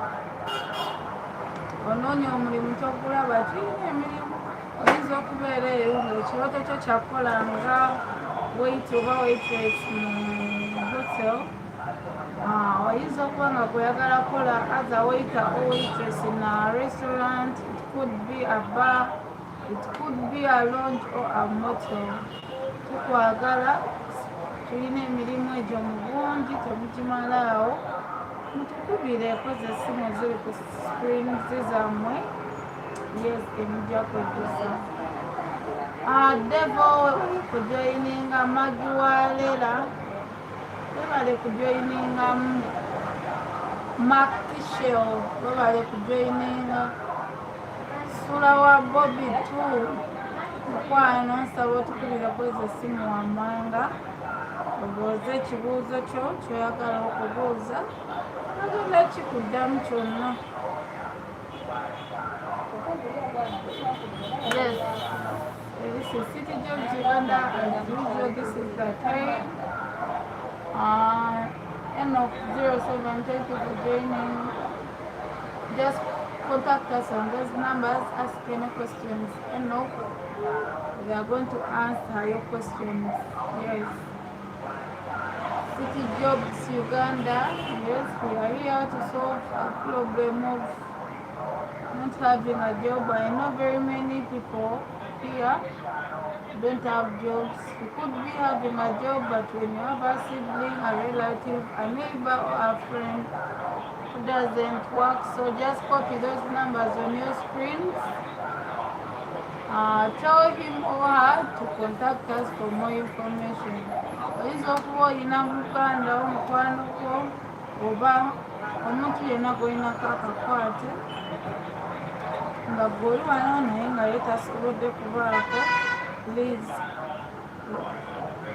onoonya omulimu togulaba, tulina emirimu. Oyinza okubeera eyo ng'ekirooto kyo kyakola nga wait oba waitress mu hotel. Oyinza okuba nga gweyagala kola as a waiter or waitress in a restaurant. It could be a bar, it could be a lounge or a motel. Tukwagala, tulina emirimu egyo mu bungi, temugimalaawo. Mutukubire koze essimu ziri ku screens zammwe. Yes, temujja kwejjusa. Devil kujoininga. Magi Walela webale kujoininga. Mark Tishel webale kujoininga. Sula wa Bobby too. Mukwano nsaba otukubira kweza essimu wammanga obuuze ekibuuzo kyo kyoyagala okubuuza agenda kikuddamu kyonna. Yes, this is City Jobs Uganda as usual. This is the time. Enoch 07, thank you for joining. Just contact us on those numbers, ask any questions. Enoch, we are going to answer your questions. Yes. City Jobs Uganda. Yes, we are here to solve a problem of not having a job. I know very many people here don't have jobs. You could be having a job, but when you have a sibling, a relative, a neighbor, or a friend who doesn't work, so just copy those numbers on your screens. Tell him or her to contact us for more information. Oyinza okuba olina muganda wo, mukwano gwo, oba omuntu yenna gw'olinako akakwate nga gw'oli wano naye nga ye tasobodde kubaako. Please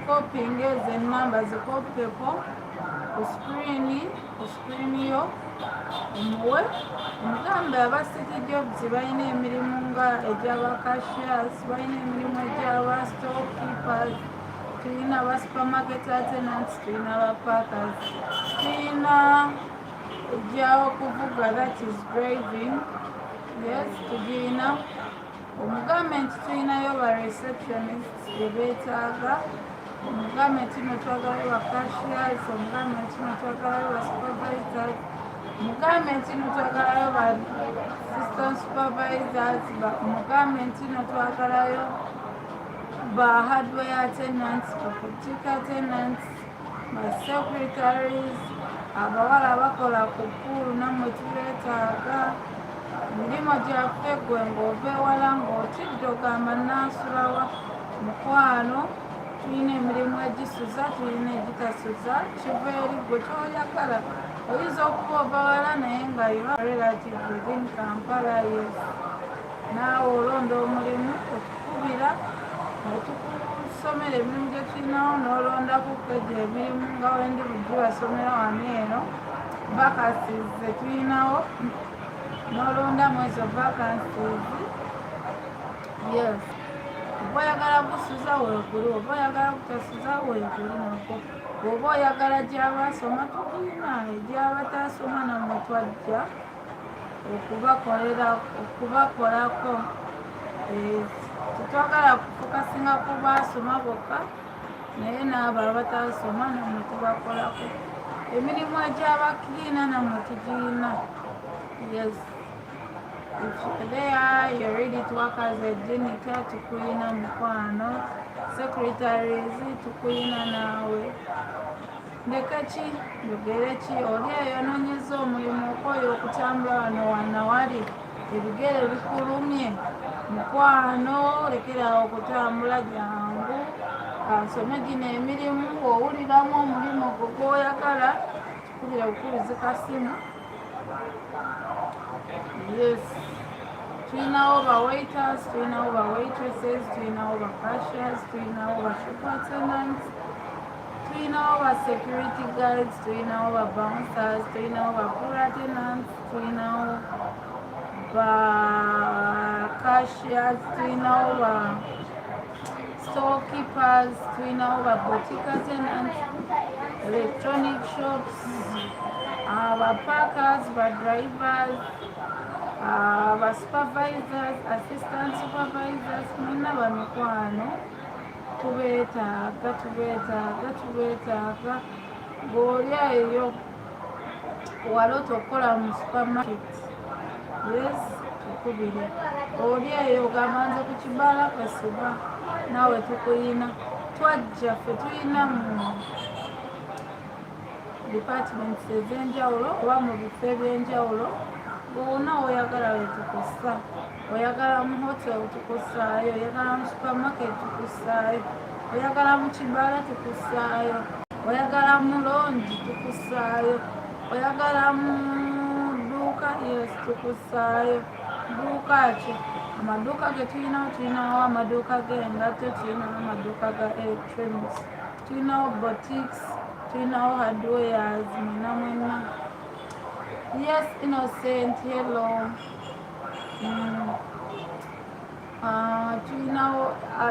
copying ezo ennamba zikoppeko ku screen yo omuwe omugambe aba City Jobs balina emirimu nga egy'abacashiers, balina emirimu egy'aba storekeepers, tulina aba supermarket attendants, tulina aba packers, tulina egy'okuvuga that is driving. Yes, tugirina omugambe nti tulinayo ba receptionists bebeetaaga. Omugambe nti no twagalayo ba cashiers, omugambe nti no twagalayo ba supervisors, omugambe nti no twagalayo ba assistant supervisors, omugambe nti no twagalayo ba hardware attendants, ba boutique attendants, ba secretaries, abawala abakola ku pool nammwe tubeetaaga. emirimu gyaffe gwe ng'ova ewala ng'otidde ogamba nansulawa mukwano. Tulina emirimu egisuza, tulina egitasuza, kiva eri gwe kyoyagala. Oyinza okuba ova wala naye nga you are relative within Kampala, yes. Naawe olonda omulimu okukubira otukusomera emirimu gye tulinawo n'olondaku kwegyo emirimu nga wendi bujji basomera wano eno vacancies ze tulinawo n'olondamu ezo vacancies, yes. Oba oyagala kusuza weegulu, oba oyagala kutasuza weegulu nako. Oba oyagala gy'abasoma tulina, egy'abatasoma nammwe twajja okubakolako. Tetwagala kufokasinga ku baasoma bokka naye n'abo abatasoma nammwe tubakolako. Emirimu egy'abakiriina nammwe tugirina, yes. If there you're ready to work as a janitor, tukuyina mukwano. Secretaries tukuyina naawe. Ndeka ki njogere ki oli eyonoonyeza omulimu okwoyo okutambula wano wanawali ebigere bikulumye mukwano, lekerawo okutambula jangu kansome gino emirimu. Owuliramu omulimu ogwo gw'oyagala tukubira bukubizi kasimu, yes. Tulinawo ba waiters, tulinawo ba waitresses, tulinawo ba cashiers, tulinawo ba shop attendants, tulinawo ba security guards, tulinawo ba bouncers, tulinawo ba pool attendants, tulinawo ba cashiers, tulinawo ba storekeepers, tulinawo ba boutique attendants, electronic shops, ba packers, ba drivers, ba supervisors, assistant supervisors. Mwina bamikwano tubeetaaga ng'olya eyo wala otokola mu supermarket, yes. Tukubire olya eyo ogamba nze ku kibaala kasiba, naawe tukuyina. Twajja ffe tulina mu departments ez'enjawulo oba mu bifo ebyenjawulo. Bw'ona oyagala wetukussa, oyagala mu hotel tukussaayo, oyagala mu supermarket tukussaayo, oyagala mu kibaala tukussaayo, oyagala mu longi tukussaayo, oyagala mu dduuka, yes, tukussaayo. Dduuka ki? Amaduuka ge tulinawo amaduuka g'engatto, tulinawo amaduuka ga electronics, tulinawo boutiques, tulinawo hardwares, mwena. Yes, Innocent, hello. Tulinawo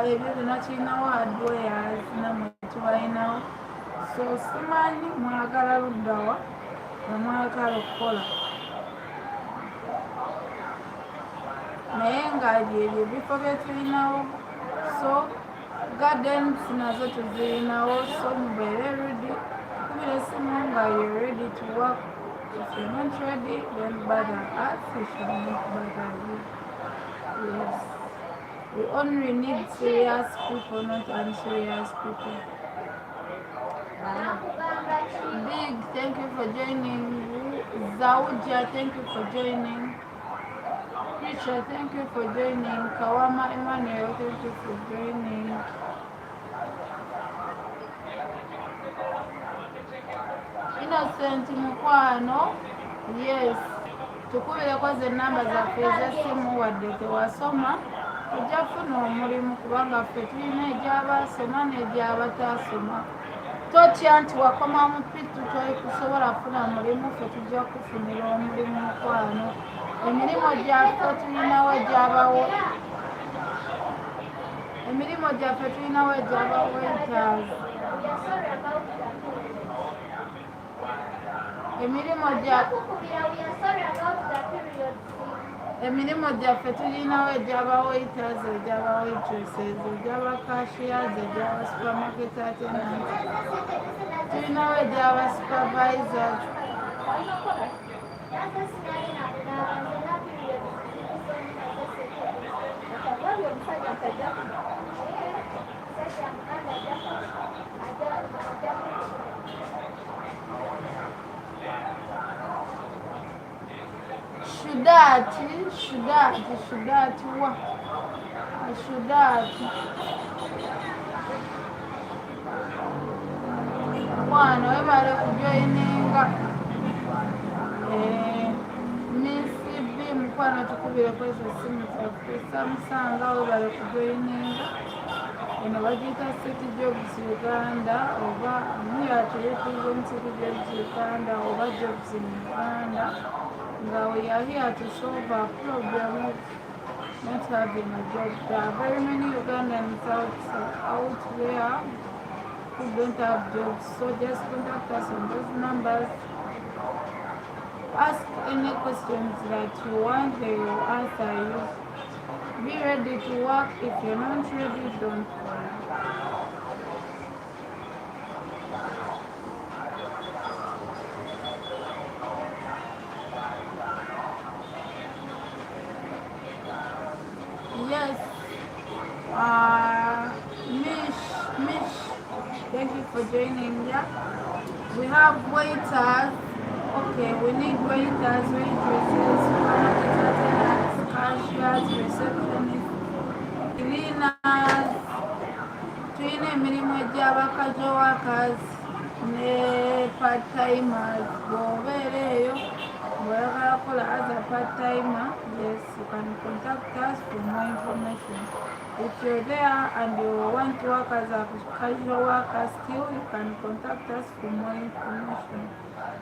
ebyo byonna, tulinawo hardwares nammwe tubalinawo. So simanyi mwagala luddawa nga mwagala okukola, naye nga byebyo ebifo bye tulinawo. So gardens nazo tuzirinawo, so mubeere ready. Kubira esimu nga you're ready to work. If you're not ready, then bother us, we shall not bother you. Yes. We only need serious people, not unserious people. Big, thank you for joining. Zawuja, thank you for joining. Preacher, thank you for joining. Kawama Emmanuel, thank you for joining. Innocent mukwano, yes. Tukubireko ze namba zaffe ez'essimu wadde tewasoma ojja kufuna omulimu, kubanga ffe tulina egy'abasoma n'egy'abatasoma. Totya nti wakoma mu pitu tokusobola kufuna mulimu, ffe tujja kufunira omulimu mukwano. Emirimu gyaffe tulinawo egy'abawo, emirimu gyaffe tulinawo egy'abawaiters, emirimu gyaffe tulinawo egy'abawaiters, egy'abawaitresses, egy'abakashiers, egy'abasupermarket attendants, tulinawo egy'abasupervisors. Shudati wa Shudati mwana webale kujoininga Miss B mukwano tukubire kwezo simu zaffe Samusanga webale kujoininga eno bagiyita City Jobs Uganda oba muyate represent City Jobs Uganda oba Jobs in Uganda nga we are here to solve a problem of not having a job. There are very many Ugandans out there who don't have jobs, so just contact us on those numbers. Ask any questions that you want, they will answer you. Be ready to work. If you're not ready, don't worry. Yes, Mish, thank you for joining. Yeah, we have waiters. Okay, we need waiters, waitresses, cashiers, receptionists, cleaners. Tuyina emirimu egy'aba casual workers ne part-timers. Bw'obeera eyo ng'oyagala kukola as a part-timer, yes, you can contact us for more information. If you're there and you want to work as a casual worker still, you can contact us for more information.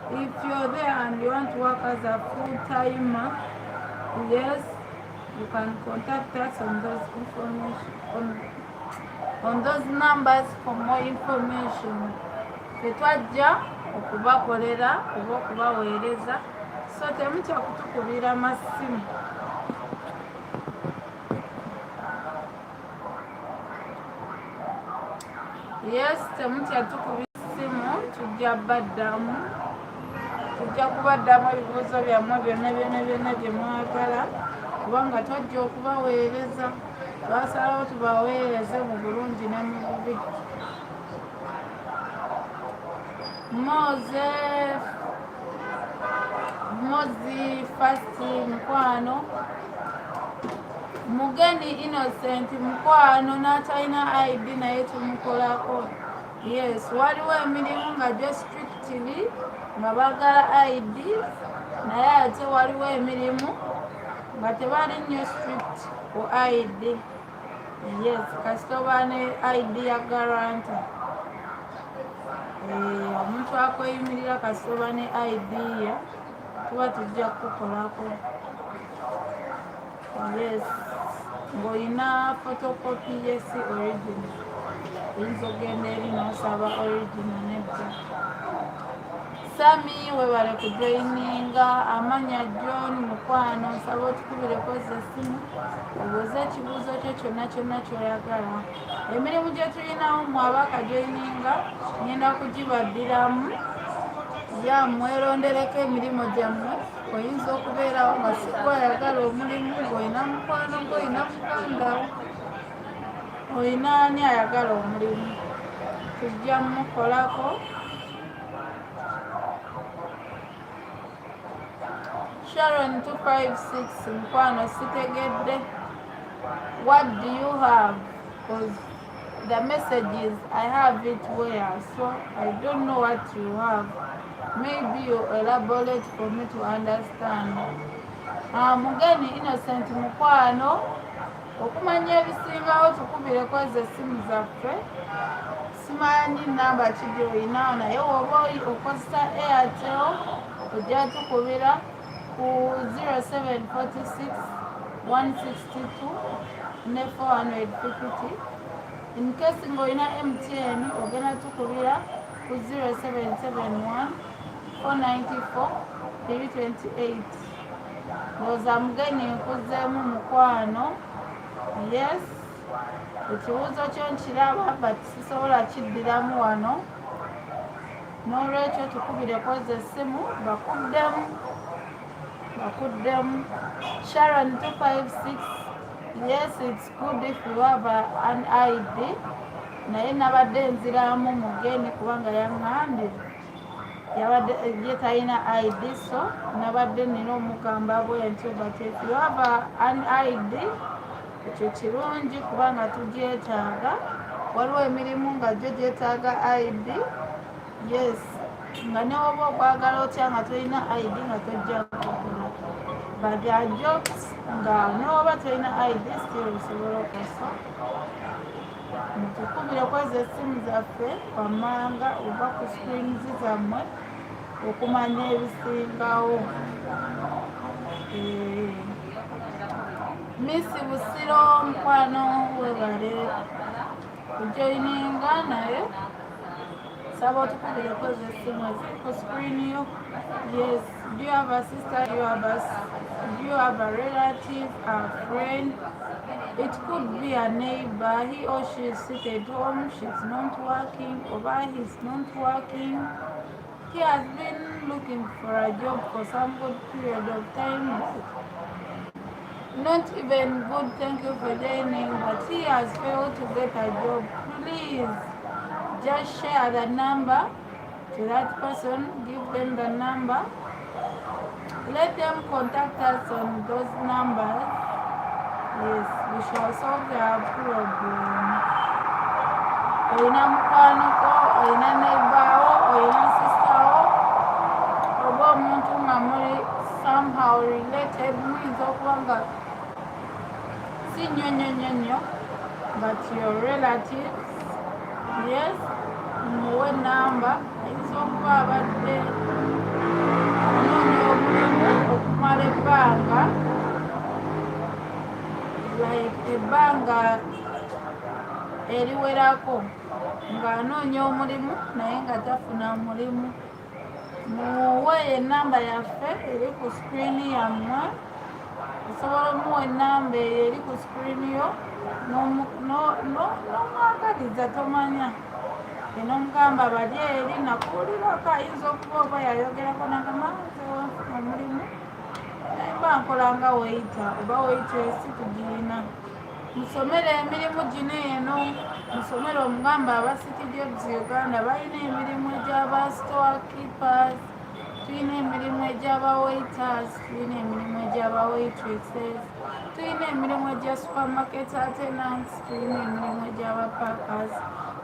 If you're there and you want to work as a full-timer, yes, you can contact us on those information on those numbers for more information. Tetwajja okubakolera oba okubaweereza, so temutya kutukubira masimu. Yes, temutya tukubira simu, tujja baddamu. Tujja kubaddamu ebibuuzo byammwe byonna bye mwagala kubanga twajja okubaweereza. Twasalawo tubaweereze mu bulungi ne mu bubi. Mozi Fasti mukwano. Mugeni Innocent mukwano n'atalina ID naye tumukolako. Yes, waliwo emirimu nga gyo strictly nga baagala ID naye ate waliwo emirimu nga tebali nnyo strict ku ID. Yes, kasita oba ne ID ya garanta. Omuntu akweyumirira kasita oba ne ID ye tuba tujja kukolako. Yes, ng'olina photocopy yesi original. Oyinza ogenda eri n'osaba original nebyo. Sami webale kujoininga. Amanya John mukwano, nsaba otukubireko essimu obuuze ekibuuzo kyo kyonna ky'oyagala. Emirimu gye tulinawo mwaba akajoininga ngenda kugibaddiramu ya mwerondereko emirimu gyammwe. Oyinza okubeerawo nga sikwayagala omulimu ng'olina mukwano gw'olina mukandawo, olina ani ayagala omulimu, tujja mukolako. Sharon 256 mukwano, sitegedde. What do you have? Because the message is I have it where, so I don't know what you have. Maybe you elaborate for me to understand. Mugeni Innocent mukwano, okumanya ebisingawo tukubireko ezo essimu zaffe. Simanyi namba ki gy'olina naye oba okozesa Airtel ojja tukubira ku 0746 162 ne 450. In case ng'olina MTN ogenda tukubira ku 0771 494 328. Ndowooza Mugeni nkuzeemu mukwano. Yes, ekibuuzo kyo nkiraba but sisobola kiddiramu wano, n'olwekyo tukubireko ezo essimu bakuddemu. Sharon 256, yes, it's good if you have an ID. Naye nabadde nziramu Mugeni kubanga yaŋŋambye yabadde ye talina ID, so nabadde nina omugamba bwe ntyo, but if you have an ID ekyo kirungi kubanga tugyetaaga. Waliwo emirimu nga gyo gyetaaga ID, yes, nga ne woba okwagala otya nga tolina ID nga tojja kukola, but jobs nga ne woba tolina ID still osobola okosa. Mutukubire kweza essimu zaffe wammanga oba ku screens zammwe okumanya ebisingawo. Miss Busiro mukwano webale kujoininga naye saba otukubire kweza essimu eziri ku screen yo. Yes, do you have a sister, do you have a relative, a friend? It could be a neighbor, he or she is seated home, she's not working, or he's not working. He has been looking for a job for some good period of time. Not even good, thank you for joining, but he has failed to get a job. Please just share the number to that person, give them the number, let them contact us on those numbers. Yes, we shall solve their problem. Oyina mukwanoko, oyina neighbor, oyina sister, oba omuntu nga muli somehow related, muyinza okuba nga si nnyo but your relatives, yes, muwe namba. Ayinza okuba abadde anoonya omulimu okumala ebbanga, like ebbanga eriwerako ng'anoonya omulimu naye nga tafuna mulimu. Muwe enamba yaffe eri ku screen yammwe, osobola omuwa enamba eyo eri ku screen yo n'omwagaliza tomanya n'omugamba bali eri nakuwulirako. Ayinza okuba oba yayogerako nagamanze wanfuna omulimu naye mba nkolanga weyita oba weyitesi tugirina. Musomere emirimu gino eno, musomere omugamba aba City Jobs Uganda balina emirimu egy'aba store keepers, tulina emirimu egy'aba waiters, tulina emirimu egy'aba waitresses, tulina emirimu egya supermarket attendants, tulina emirimu egy'aba packers,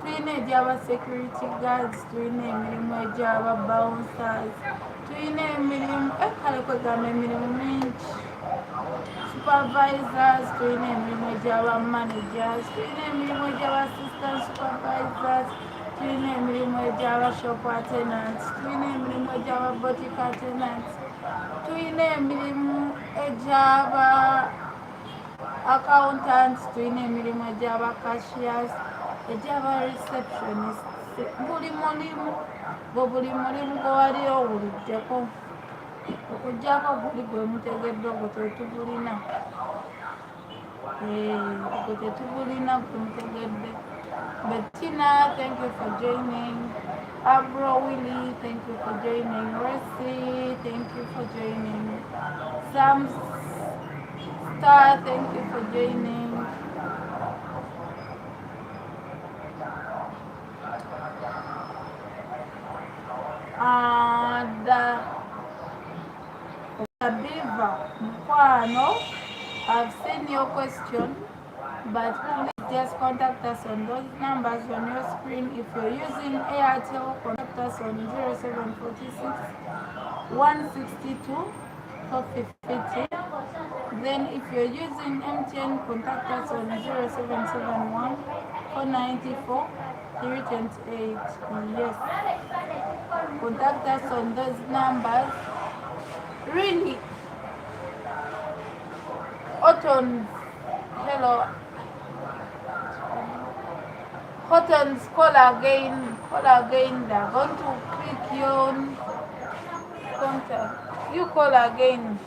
tulina egy'aba security guards, tulina emirimu egy'aba bouncers, tulina emirimu kale kwegamba emirimu mingi, supervisors, tulina emirimu egy'aba managers, tulina emirimu egy'aba assistant supervisors, tulina emirimu egy'aba shop attendants, tulina emirimu egy'aba boutique attendants, tulina emirimu egy'aba accountants, tulina emirimu egy'aba cashiers, egy'aba receptionists. Buli mulimu gwe wali owuliddeko okuggyako guli gwe mutegedde ogwo tetugulina, ogwo tetugulina gwe mutegedde. Bettina, thank you for joining. Abro Willie, thank you for joining. Resi, thank you for joining. Sam Star, thank you for joining. And Biva Mkwano, I've seen your question, but please just contact us on those numbers on your screen. If you're using Airtel, contact us on 0746 162 450. Then if you're using MTN, contact us on 0771 494 328. Yes, contact us on those numbers. Really, Autumn, hello. Autumn's call again. They're going to click your contact. You call again.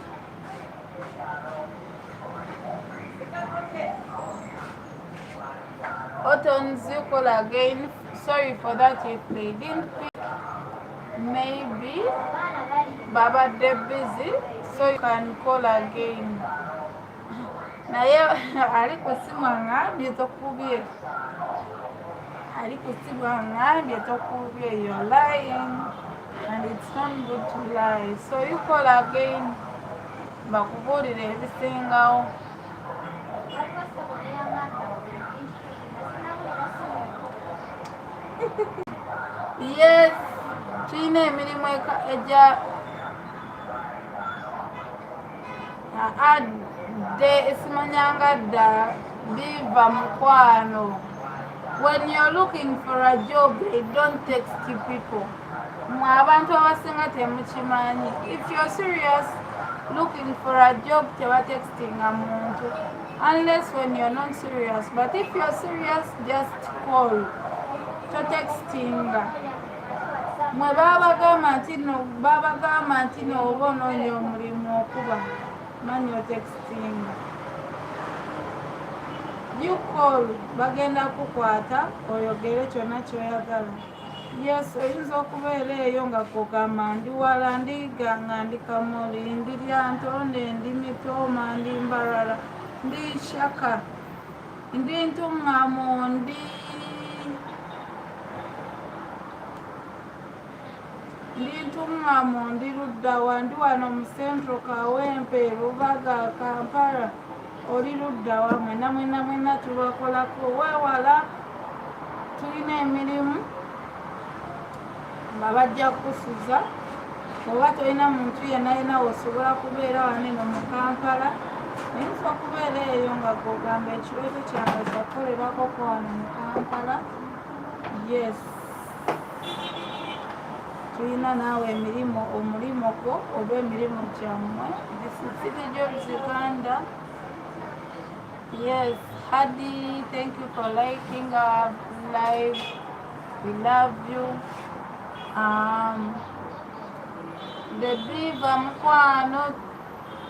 Autumn's, you call again. Sorry for that if they didn't pick. Maybe Baba they're busy, so you can call again. Naye ali kusimu angambye tokubye. Ali kusimu angambye tokubye. You're lying. and it's not good to lie. So you call again bakubuulire ebisingawo. Yes, tulina emirimu ejja adde esimanyanga dda biva mukwano. When you're looking for a job, don't text people. Mwe abantu abasinga temukimanyi. If you're serious looking for a job, teba textinga muntu. Unless when you're not serious. But if you're serious, just call. To textinga. Mwe babagamba nti no oba onoonya omulimu okuba manual texting. You call bagenda kukwata oyogere kyonna kyoyagala. Yes, oyinza okubeera eyo nga kugamba ndi wala ndiganga ndi kamuli ndi lyantonde ndi mitoma ndi mbarara ndi shaka ndi ntuŋŋamo ndi ntuŋŋamo ndi luddawa ndi wano mu Central Kawempe Lubaga Kampala oli luddawa mwena tubakolako weewala tulina emirimu nga bajja kukusuza oba tolina muntu yenna osobola kubeera waneno mu Kampala oyinza okubeera eyo nga kugamba ekirooto kyange kyakolerako kwano mu Kampala. Yes, tulina naawe omulimu gwo oba emirimu gyammwe. This is City Jobs Uganda. Yes, Hadi, thank you for liking our live. We love you. The Biva mukwano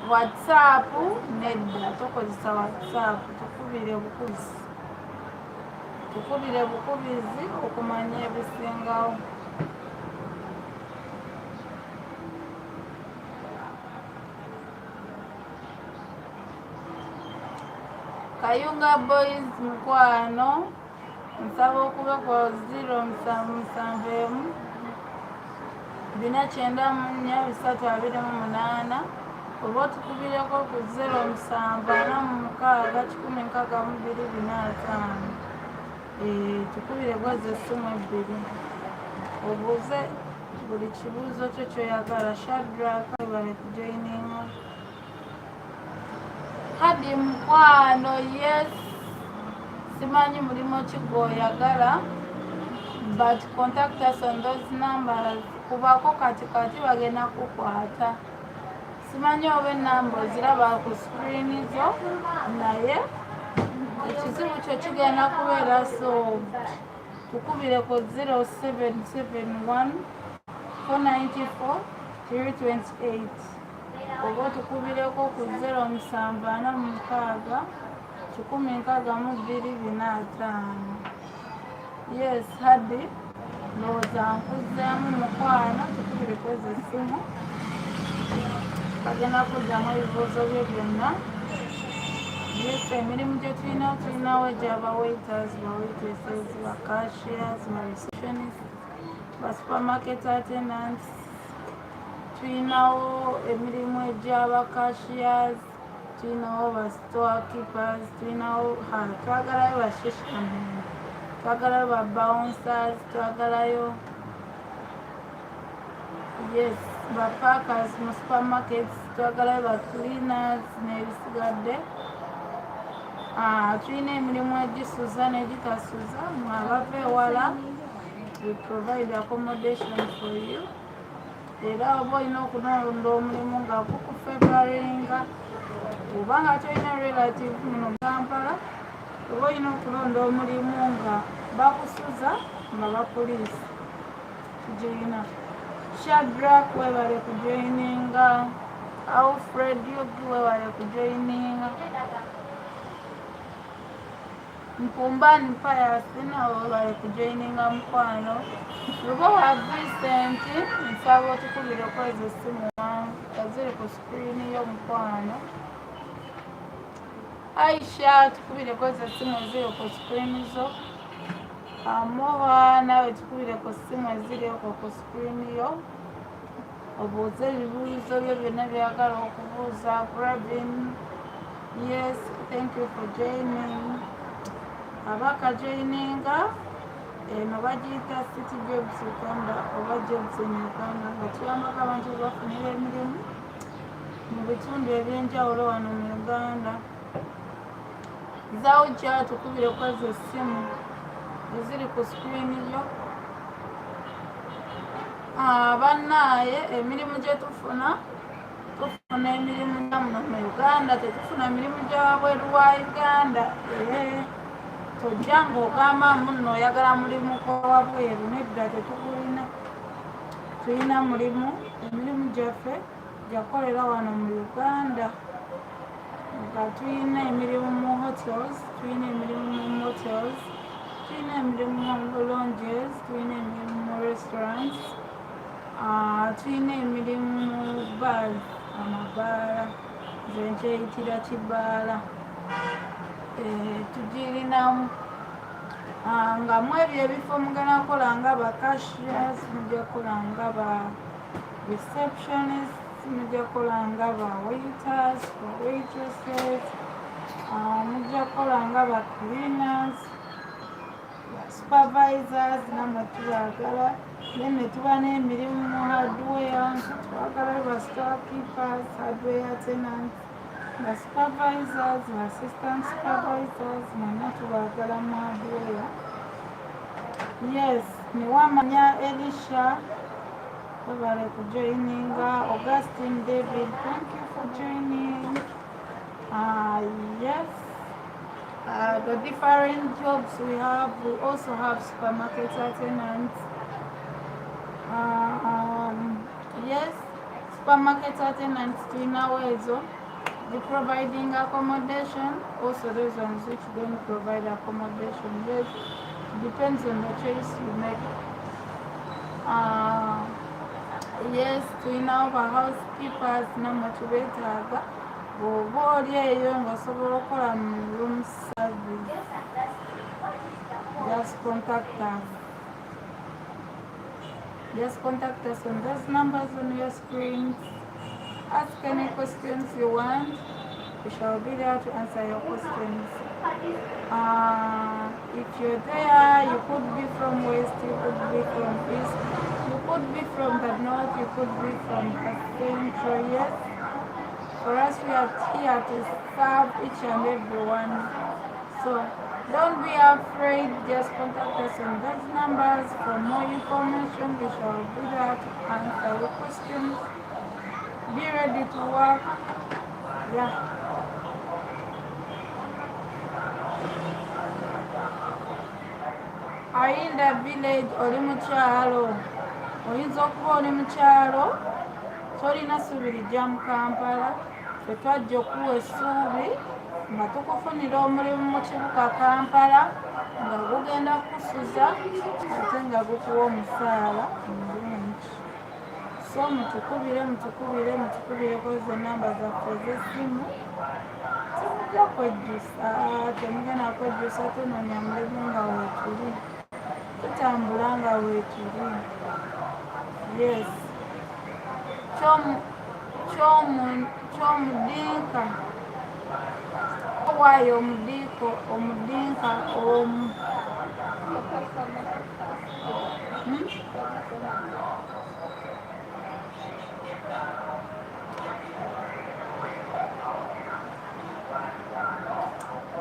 WhatsApp nedda tokozesa WhatsApp. Tukubire bukubizi okumanya ebisingawo. Kayunga Boys mukwano nsaba okube ku 077 494 oba otukubireko ku 0746 tukubire gwaza essimu ebbiri obuuze buli kibuuzo kyo kyoyagala. Shadrack bale kujoininga. Hadi mukwano, yes, simanyi mulimu ki gw'oyagala, but contact us on those numbers. Kubako kati bagenda kukwata. Simanyi oba enamba oziraba ku screen zo, naye ekizibu kyo kigenda kubeera solved. Tukubire ku 0771 494 328 oba tukubireko ku 0746 16245. Yes, Hadi ndowooza nkuzzeemu mukwano. Tukubire kweza essimu bagenda kuddamu ebibuuzo bye byonna. Yes, emirimu gye tulinawo egy'aba waiters, ba waitresses, ba cashiers, ba receptionists, ba supermarket attendants. Tulinawo emirimu egy'aba cashiers, tulinawo ba store keepers, tulinawo twagalayo ba shishman, twagalayo ba bouncers, twagalayo yes ba packers mu supermarkets, twagalayo ba cleaners n'ebisigadde. Tulina emirimu egisuza n'egitasuza. Mwabava ewala, we provide accommodation for you. Era oba olina okulonda omulimu nga gukufevaringa, oba nga tolina relative muno Kampala, oba olina okulonda omulimu nga bakusuza nga bapoliisi, tujoyina. Shadrack webale kujoyininga. Alfred Yogi webale kujoyininga. Mpumbani Pius nawe webale kujoyininga mukwano. Lubo wa Vincent nsaba otukubire kweza essimu eziri ku screen yo mukwano. Aisha tukubire kweza essimu eziri ku screen zo. Amoha nawe tukubire ku ssimu eziri ku screen yo. obuuze ebibuuzo byo byonna byagala okubuuza. Rabin, yes, thank you for joining. Abakajoininga eno bagiyita City Jobs Uganda oba Jobs in Uganda nga tuyambako abantu bafunira emirimu mu bitundu ebyenjawulo wano mu Uganda. Zawujja tukubire kwazo essimu eziri ku screen yo. Bannaaye emirimu gye tufuna emirimu gya muno mu Uganda, tetufuna mirimu gya wabweru wa Uganda. Tojja ng'ogamba muno oyagala mulimu kwa wabweru, nedda tetugulina. Tulina emirimu gyaffe gyakolera wano mu Uganda nga tulina emirimu mu hotels, tulina emirimu mu motels, tulina emirimu mu lounges, tulina emirimu mu restaurants, tulina emirimu mu bars, amabaala nze nkyeyitira kibaala. Tugirinamu nga mu ebyo ebifo mugenda kukola nga ba cashiers, mujja kukola nga ba receptionists, mujja kukola nga ba waiters, ba waitresses, mujja kukola nga ba cleaners, ba supervisors, namwe tubaagala. Then netuba n'emirimu mu hardware, twagala ba storekeepers, hardware tenants, ba supervisors, ba assistant supervisors, mwenna tubaagala mu hardware. Yes, niwamanya Elisha, webale kujoininga. Augustine David, thank you for joining. Yes, the different jobs we have, we also have supermarket attendants. Yes, supermarket attendants tulinawo ezo. The providing accommodation, also those ones which don't provide accommodation. Yes, depends on the choice you make. Yes, tulinawo ba housekeepers namwe tubeetaaga. Bw'oba oli eyo ng'osobola okukola mu room service, just contact us. Just contact us on those numbers on your screens. Ask any questions you want. We shall be there to answer your questions. If you're there, you could be from west, you could be from east, you could be from the north, you could be from the central. Yes, for us we are here to serve each and everyone. So don't be afraid, just contact us on those numbers for more information. We shall be there to answer your questions. Be ready to work. Yeah. Are you in the village oli mu kyalo? Oyinza okuba oli mu kyalo tolina ssuubi lijja mu Kampala. Ffe twajja okuwa essuubi nga tukufunira omulimu mu kibuga Kampala nga gugenda kukusuza ate nga gukuwa omusaala omulungi. So mutukubire koze namba zaffe ez'essimu. Temujja kwejjusa, temugenda kwejjusa tunoonya mulimu nga weetuli, tutambula nga weetuli. Yes, ky'omudinka waayo omudinka omu.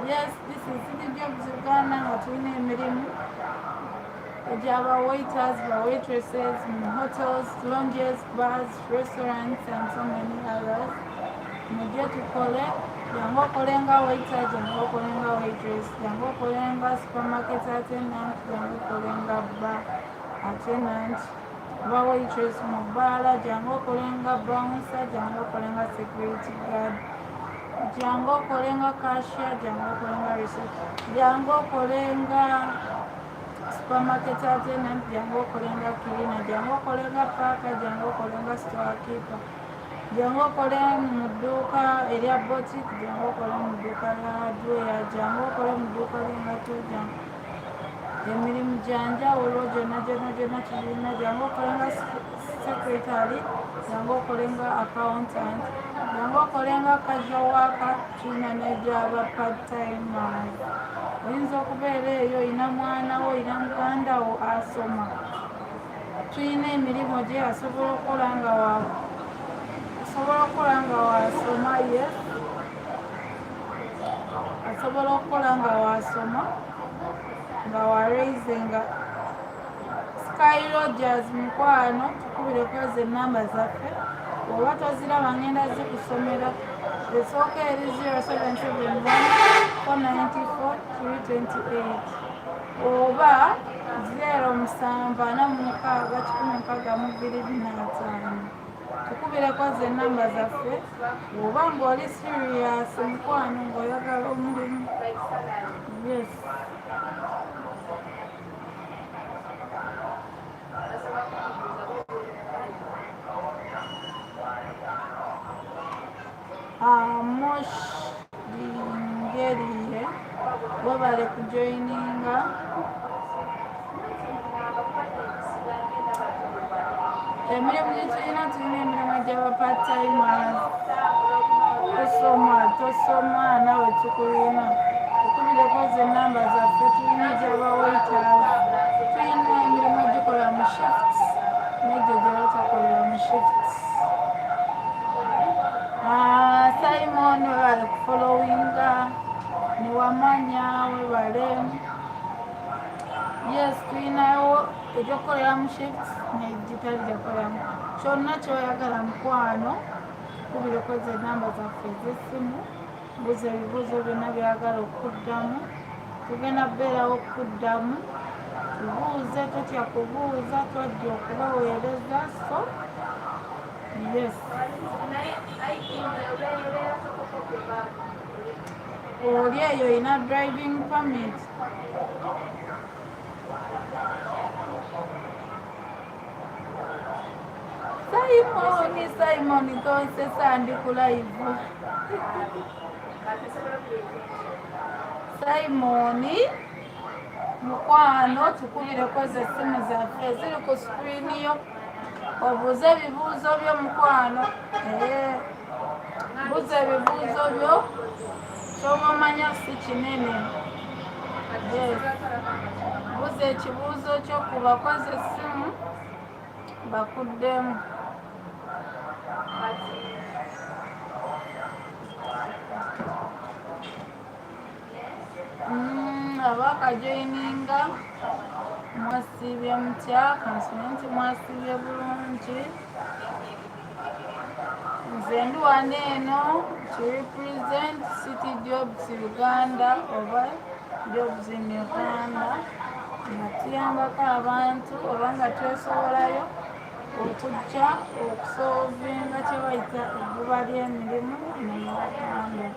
Yes, this is City Jobs Uganda nga tulina emirimu egy'aba waiters, ba waitresses, hotels, lounges, bars, restaurants and so many others. Mujje tukole, jangu okole nga waiter, jangu okole nga waitress, jangu okole nga supermarket attendant, jangu okole nga bar attendant, ba waitress mu bbaala, jangu okole nga bouncer, jangu okole nga security guard, jangu okole nga cashier, jangu okole nga reception, jangu okole nga supermarket attendant, jangu okole nga cleaner, jangu okole nga packer, jangu okole nga storekeeper, jangu okole mu dduuka erya boutique, jangu okole mu dduuka lya hardware, jangu okole mu dduuka ly'engato, emirimu gya njawulo gyonna tulina, jangu okole nga secretary, jangu okolenga accountant, jangu okolenga casual worker, tulina n'egyaba part timers. Oyinza okubeera eyo oyina mwana wo oyina muganda wo asoma, tulina emirimu gye asobola okukola nga wasoma. Yes, asobola okukola nga wasoma nga waraisinga. Sky Rogers mukwano, tukubire kweza enamba zaffe oba toziraba ngenda zikusomera. Esooka eri 0771 oba 07461625. Tukubire kweza enamba zaffe oba ng'oli serious mukwano ng'oyagala omulimu. Yes. Mosh Dingeriye webale kujoininga. Emirimu gyetulina emirimu egy'aba part timers. Tosoma nawe tukulina. Tukubire kweza enamba zaffe, tulina egy'aba waiters, tulina emirimu egikola mu shifts n'egyo gye batakolera mu shifts. Simon webale kufollowinga, niwamanya webale. Yes, tulinayo egyokukolera mu shifts n'egitali gyakoleramu. Kyonna kyoyagala mukwano, tukubire kweza enamba zaffe ez'essimu, mbuuza ebibuuzo byonna byagala okuddamu. Tugenda kubeerawo okuddamu, tubuuze, totya kubuuza, twajja okubaweereza. So yes, oli eyo oyina driving permit. Simon tonsesa ndi ku live. Simon mukwano, tukubire kweza essimu zaffe ziri ku screen yo, obuuze ebibuuzo byo mukwano. Buuza ebibuuzo byo, kyoba omanya si kinene. Buuza ekibuuzo kyo ku bakozi essimu bakuddemu. Abakajoininga mwasiibye mutya? Kansonyi nti mwasiibye bulungi. Nze ndi wano eno to represent City Jobs Uganda oba Jobs in Uganda, nga tuyambako abantu oba nga twesobolayo okujja okusolvinga kye bayita ebbuba ly'emirimu mu Uganda.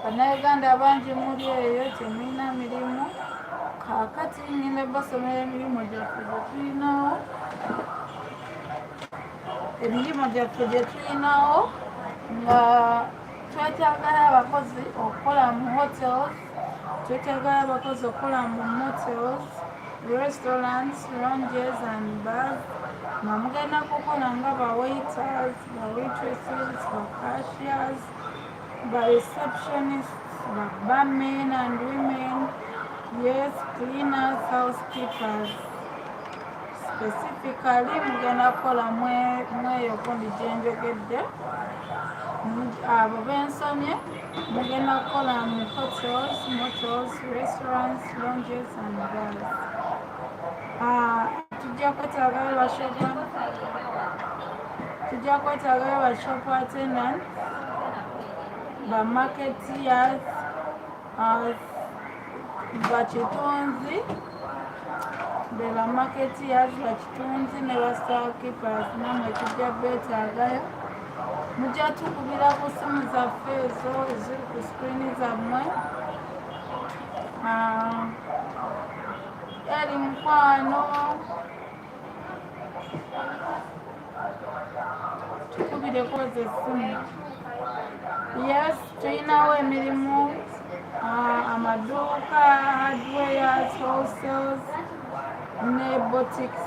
Bannayuganda bangi muli eyo temulina mirimu. Kaakati ngenda basomera emirimu gyaffe gye tulinawo. Emirimu gyaffe gye tulinawo nga twetaagayo abakozi okukola mu hotels, twetaagayo abakozi okukola mu motels, restaurants, lounges and bars, nga mugenda kukola nga ba waiters, ba waitresses, ba cashiers, ba receptionists, ba barmen and women, yes, cleaners, housekeepers. Specifically mugenda kukola mweyo kundi gyenjogedde. Abo bensomye mugenda kukola mu hotels, motels, restaurants, lounges and bars. Tujja kwetaagayo ba shop attendants, ba marketeers, bakitunzi, be ba marketeers, bakitunzi ne ba storekeepers, namwe tujja beetaagayo. Mujja tukubira ku ssimu zaffe ezo eziri ku screeni zammwe. Eri mukwano, tukubire kweza essimu. Yes, tulinawo emirimu, amaduuka, hardwares, wholesales, ne botics.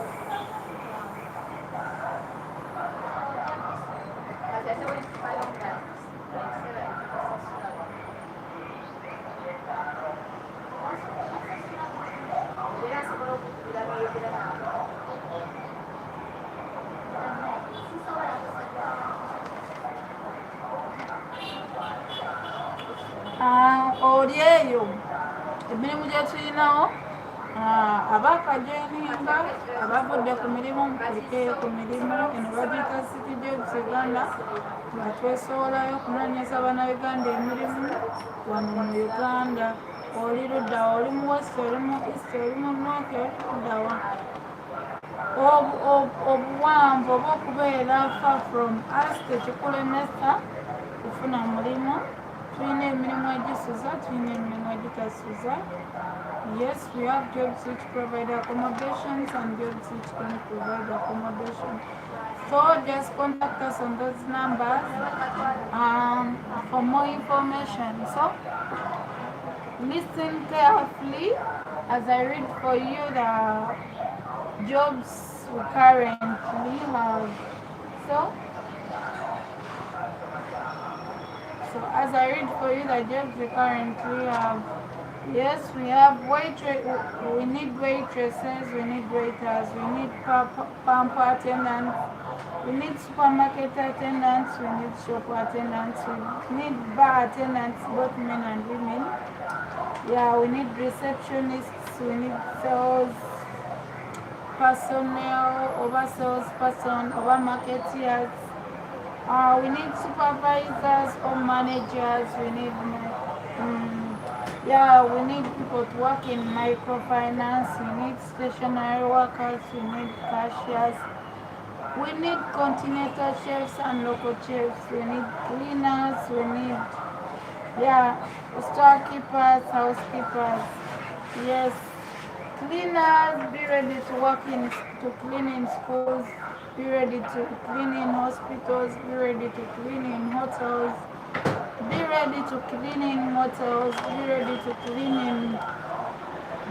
Oli eyo emirimu gye tulinawo abakajoininga abavudde ku mirimu mpulike ku mirimu eno bagiyita City Jobs Uganda nga twesowolayo okunoonyeza bannayuganda emirimu wano mu Uganda. Oli ludda oli mu west, oli mu east, oli mu north, oli luddawa. Obuwanvu oba okubeera far from us tekikulemesa kufuna mulimu. Tulina emirimu egisuza, tulina emirimu egitasuza. Yes, we have jobs which provide accommodations and jobs which don't provide accommodation. So just contact us on those numbers for more information. So listen carefully as I read for you the jobs we currently have. So as I read for you the jobs we currently have, yes, we have we need waitresses, we need waiters, we need pump attendants, we need supermarket attendants, we need shop attendants, we need bar attendants, both men and women. Yeah, we need receptionists, we need sales personnel, over sales person, over marketeers. We need supervisors or managers. We need we need people to work in microfinance. We need stationary workers. We need cashiers. We need continental chefs and local chefs. We need cleaners. We need storekeepers, housekeepers. Yes, cleaners, be ready to work to clean in schools. Be ready to clean in hospitals. Be ready to clean in hotels. Be ready to clean in motels. Be ready to clean in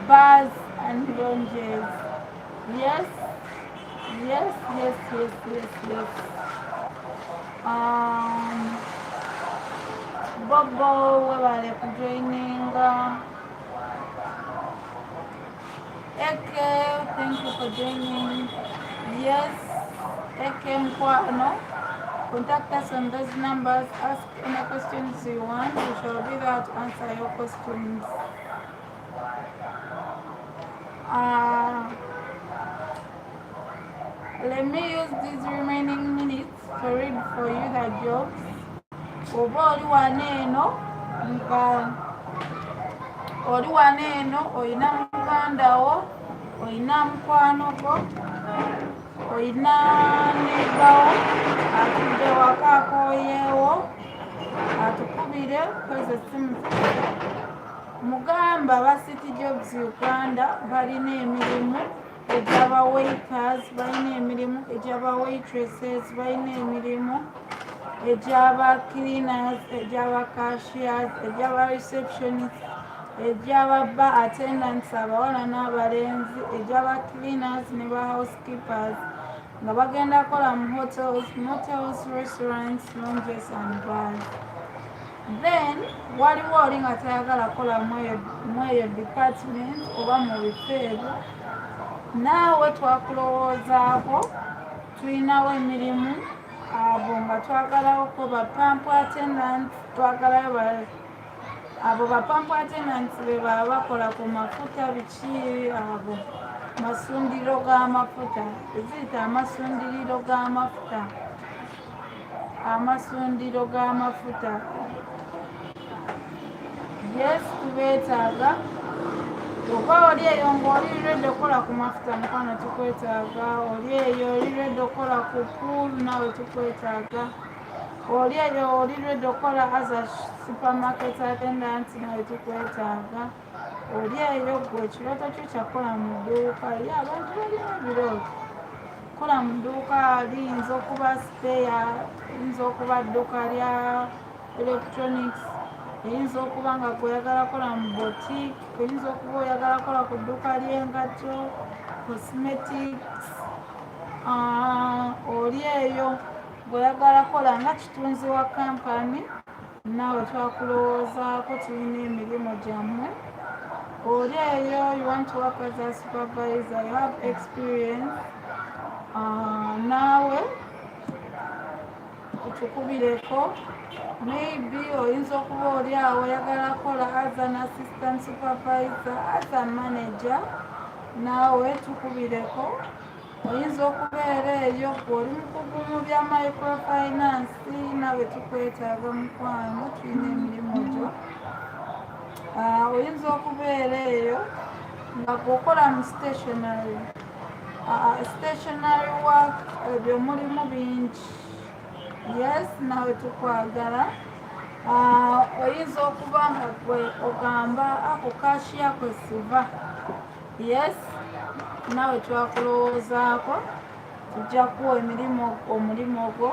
bars and lounges. Yes. Bobo, webale kujoining. Eke, thank you for joining. Yes. Contact us on those numbers. Ask any questions you want. We shall be there to answer your questions. Let me use these remaining minutes to read for you the jobs. Oli waneeno oyina muganda wo, oyina mukwano gwo, oyina nebawo atudde waka akooyeewo atukubire kweza essimu. Mugamba ba City Jobs Uganda balina emirimu egy'aba waiters, balina emirimu egy'aba waitresses, balina emirimu egy'aba cleaners, egy'aba cashiers, egy'aba receptionists, egy'aba bar attendants abawala n'abalenzi, egy'aba cleaners ne ba housekeepers nga bagenda kola mu hotels, motels, restaurants, lounges and bars. Then waliwo oli nga tayagala kola mu eyo department oba mu bifo ebyo, naawe twakulowoozaako. Tulinawo emirimu abo nga twagalawo ko ba pump attendants, twagalayo abo ba pump attendants be baba bakola ku mafuta biki abo masundiro g'amafuta, eziyita amasundiro g'amafuta. Yes, tubeetaaga. Oba oli eyo ng'oli ready okukola ku mafuta mukwano tukwetaaga. Oli eyo oli ready okukola ku pool nawe tukwetaaga. Oli eyo oli ready okukola as a supermarket attendant nawe tukwetaaga. Oli eyo gwe ekirooto kyo kyakola mu dduuka. Abantu balina ebirooto. Kola mu dduuka liyinza okuba spare, liyinza okuba dduuka lya electronics, eyinza okuba nga gwe oyagala kola mu boutique, oyinza okuba oyagala kola ku dduuka ly'engatto. cosmetics, oli eyo bw'oyagala kola nga kitunzi wa kampani naawe twakulowoozaako tulina emirimu gyammwe. Oli eyo you want to work as a supervisor, you have experience, naawe tukubireko. Maybe oyinza okuba oli awo oyagala kola as an assistant supervisor, as a manager, naawe tukubireko. Oyinza okubeera eyo oli mukugu mu bya microfinance, naawe tukwetaaga mukwano, tulina emirimu gyo. Oyinza okubeera eyo nga gwokola mu stationary work, ebyo mulimu bingi. Yes, naawe tukwagala. Oyinza okuba nga gwe ogamba ako kashiya kwe siva. Yes, naawe twakulowoozaako, tujja kuwa omulimu ogwo.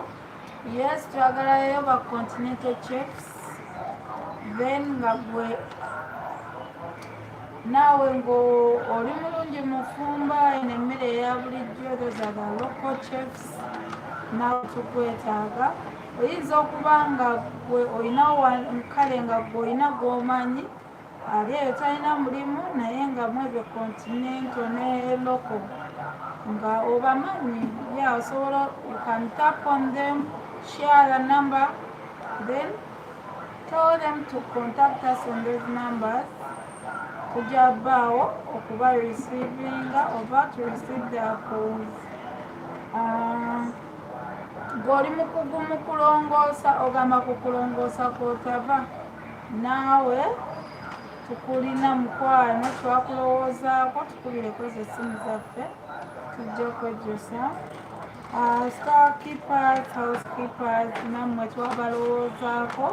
Yes, twagalayo ba continental chefs, then nga gwe naawe ng'oli mulungi mu fumba emmere eya bulijjo, those are the local chefs, naawe tukwetaaga. Oyinza okuba nga gwe olina kale nga gwe olina gw'omanyi ali eyo talina mulimu naye nga mwebyo continental ne local nga obamanyi, yeah, osobola you can tap on them, share the number, then tell them to contact us on those numbers. Tujja bbaawo okuba receivinga oba to receive their calls. Ng'oli mukugu mu kulongoosa, ogamba ku kulongoosa kw'otava, naawe tukulina mukwano, twakulowoozaako, tukubireko z'essimu zaffe tujja kwejjusa. Storekeepers, housekeepers, nammwe twabalowoozaako.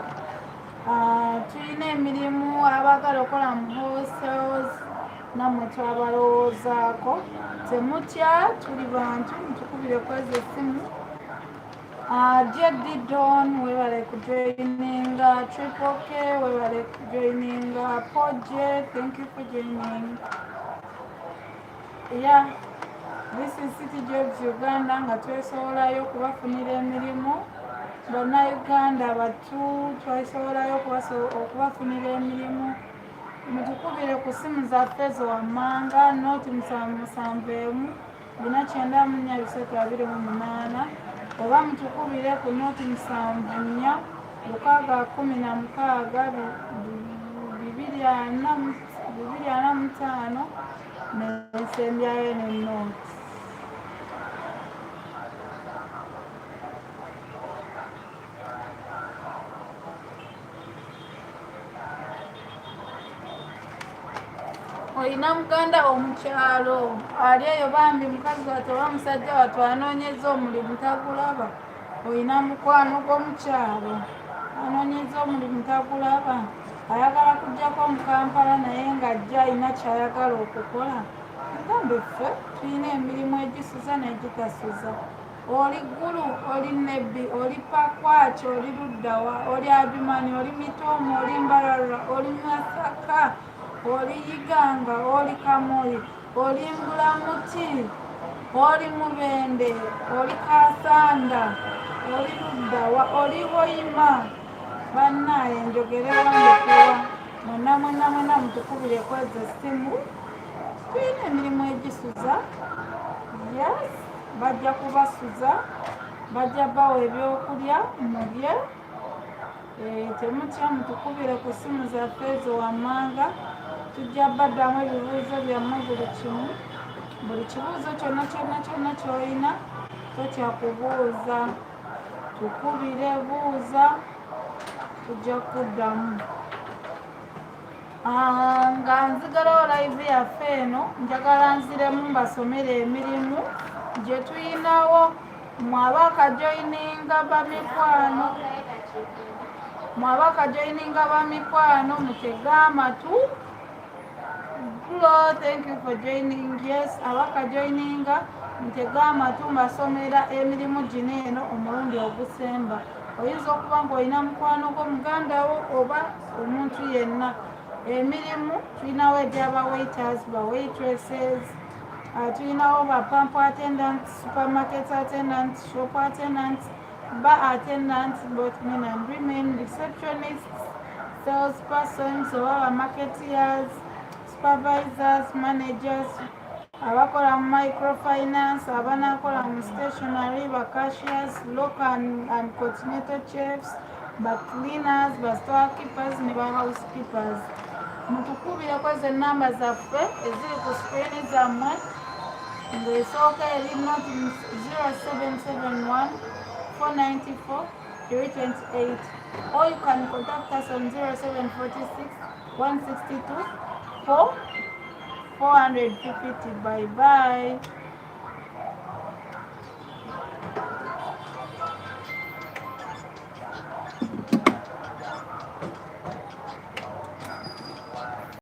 Tulina emirimu abaagala okukola mu hostels, nammwe twabalowoozaako. Temutya, tuli bantu, mutukubireko z'essimu. JD Don, webale kujoininga. Triple K, webale kujoininga. Poje, thank you for joining. Yeah, this is City Jobs Uganda nga twesobolayo okubafunira emirimu. Bannayuganda batu twesobolayo okubafunira emirimu. Mutukubire ku ssimu zaffe zowammanga, noti 771 494 oba mutukubire ku noti 74 616 245 n'ensembyayo n'ennooti. Olina muganda omukyalo ali eyo bambi mukazi wattu oba musajja wattu anoonyeza omulimu tagulaba. Olina mukwano gw'omukyalo anoonyeza omulimu tagulaba, ayagala kujjako mu Kampala naye ng'ajja alina ky'ayagala okukola. Mugambe ffe tulina emirimu egisuza n'egitasuza. Oli Ggulu, oli Nebbi, oli Pakwach, oli Luddawa, oli Adjumani, oli Mitoomo, oli Mbarara, oli Masaka, oli Iganga, oli Kamuli, oli Mbulamuti, oli Mubende, oli Kasanda, oli Luddawa, oli Hoima. Bannaaye njogere wange kuwa mwena mutukubire kweza essimu. Tulina emirimu egisuza. Yes, bajja kubasuza, bajja bawa ebyokulya mulye. Temutya, mutukubire ku ssimu zaffe zowammanga. Tujja baddamu ebibuuzo byammwe buli kimu. Buli kibuuzo kyonna ky'olina totya kubuuza. Tukubire, buuza, tujja kuddamu. Nga nzigalawo live yaffe eno, njagala nziremu mbasomere emirimu gye tuyinawo. Mwabakajoyininga bamikwano mutege amatu. Hello, thank you for joining. Yes, abakajoyininga mutege amatu mbasomera emirimu gino eno omulundi ogusemba. Oyinza okuba ng'olina mukwano gw'omugandawo oba omuntu yenna. Emirimu tulinawo egy'aba waiters, ba waitresses, tulinawo ba pump attendants, supermarket attendants, shop attendants, bar attendants, both men and women, receptionists, salespersons oba marketeers, supervisors, managers, abakola mu microfinance, abanakola mu stationary, ba cashiers, local and continental chefs, ba cleaners, ba storekeepers ne ba housekeepers. Mutukubireko ze namba zaffe eziri ku screen zammwe ng'esooka eri not 0771 494 328, or you can contact us on 0746 162 450. Bye bye.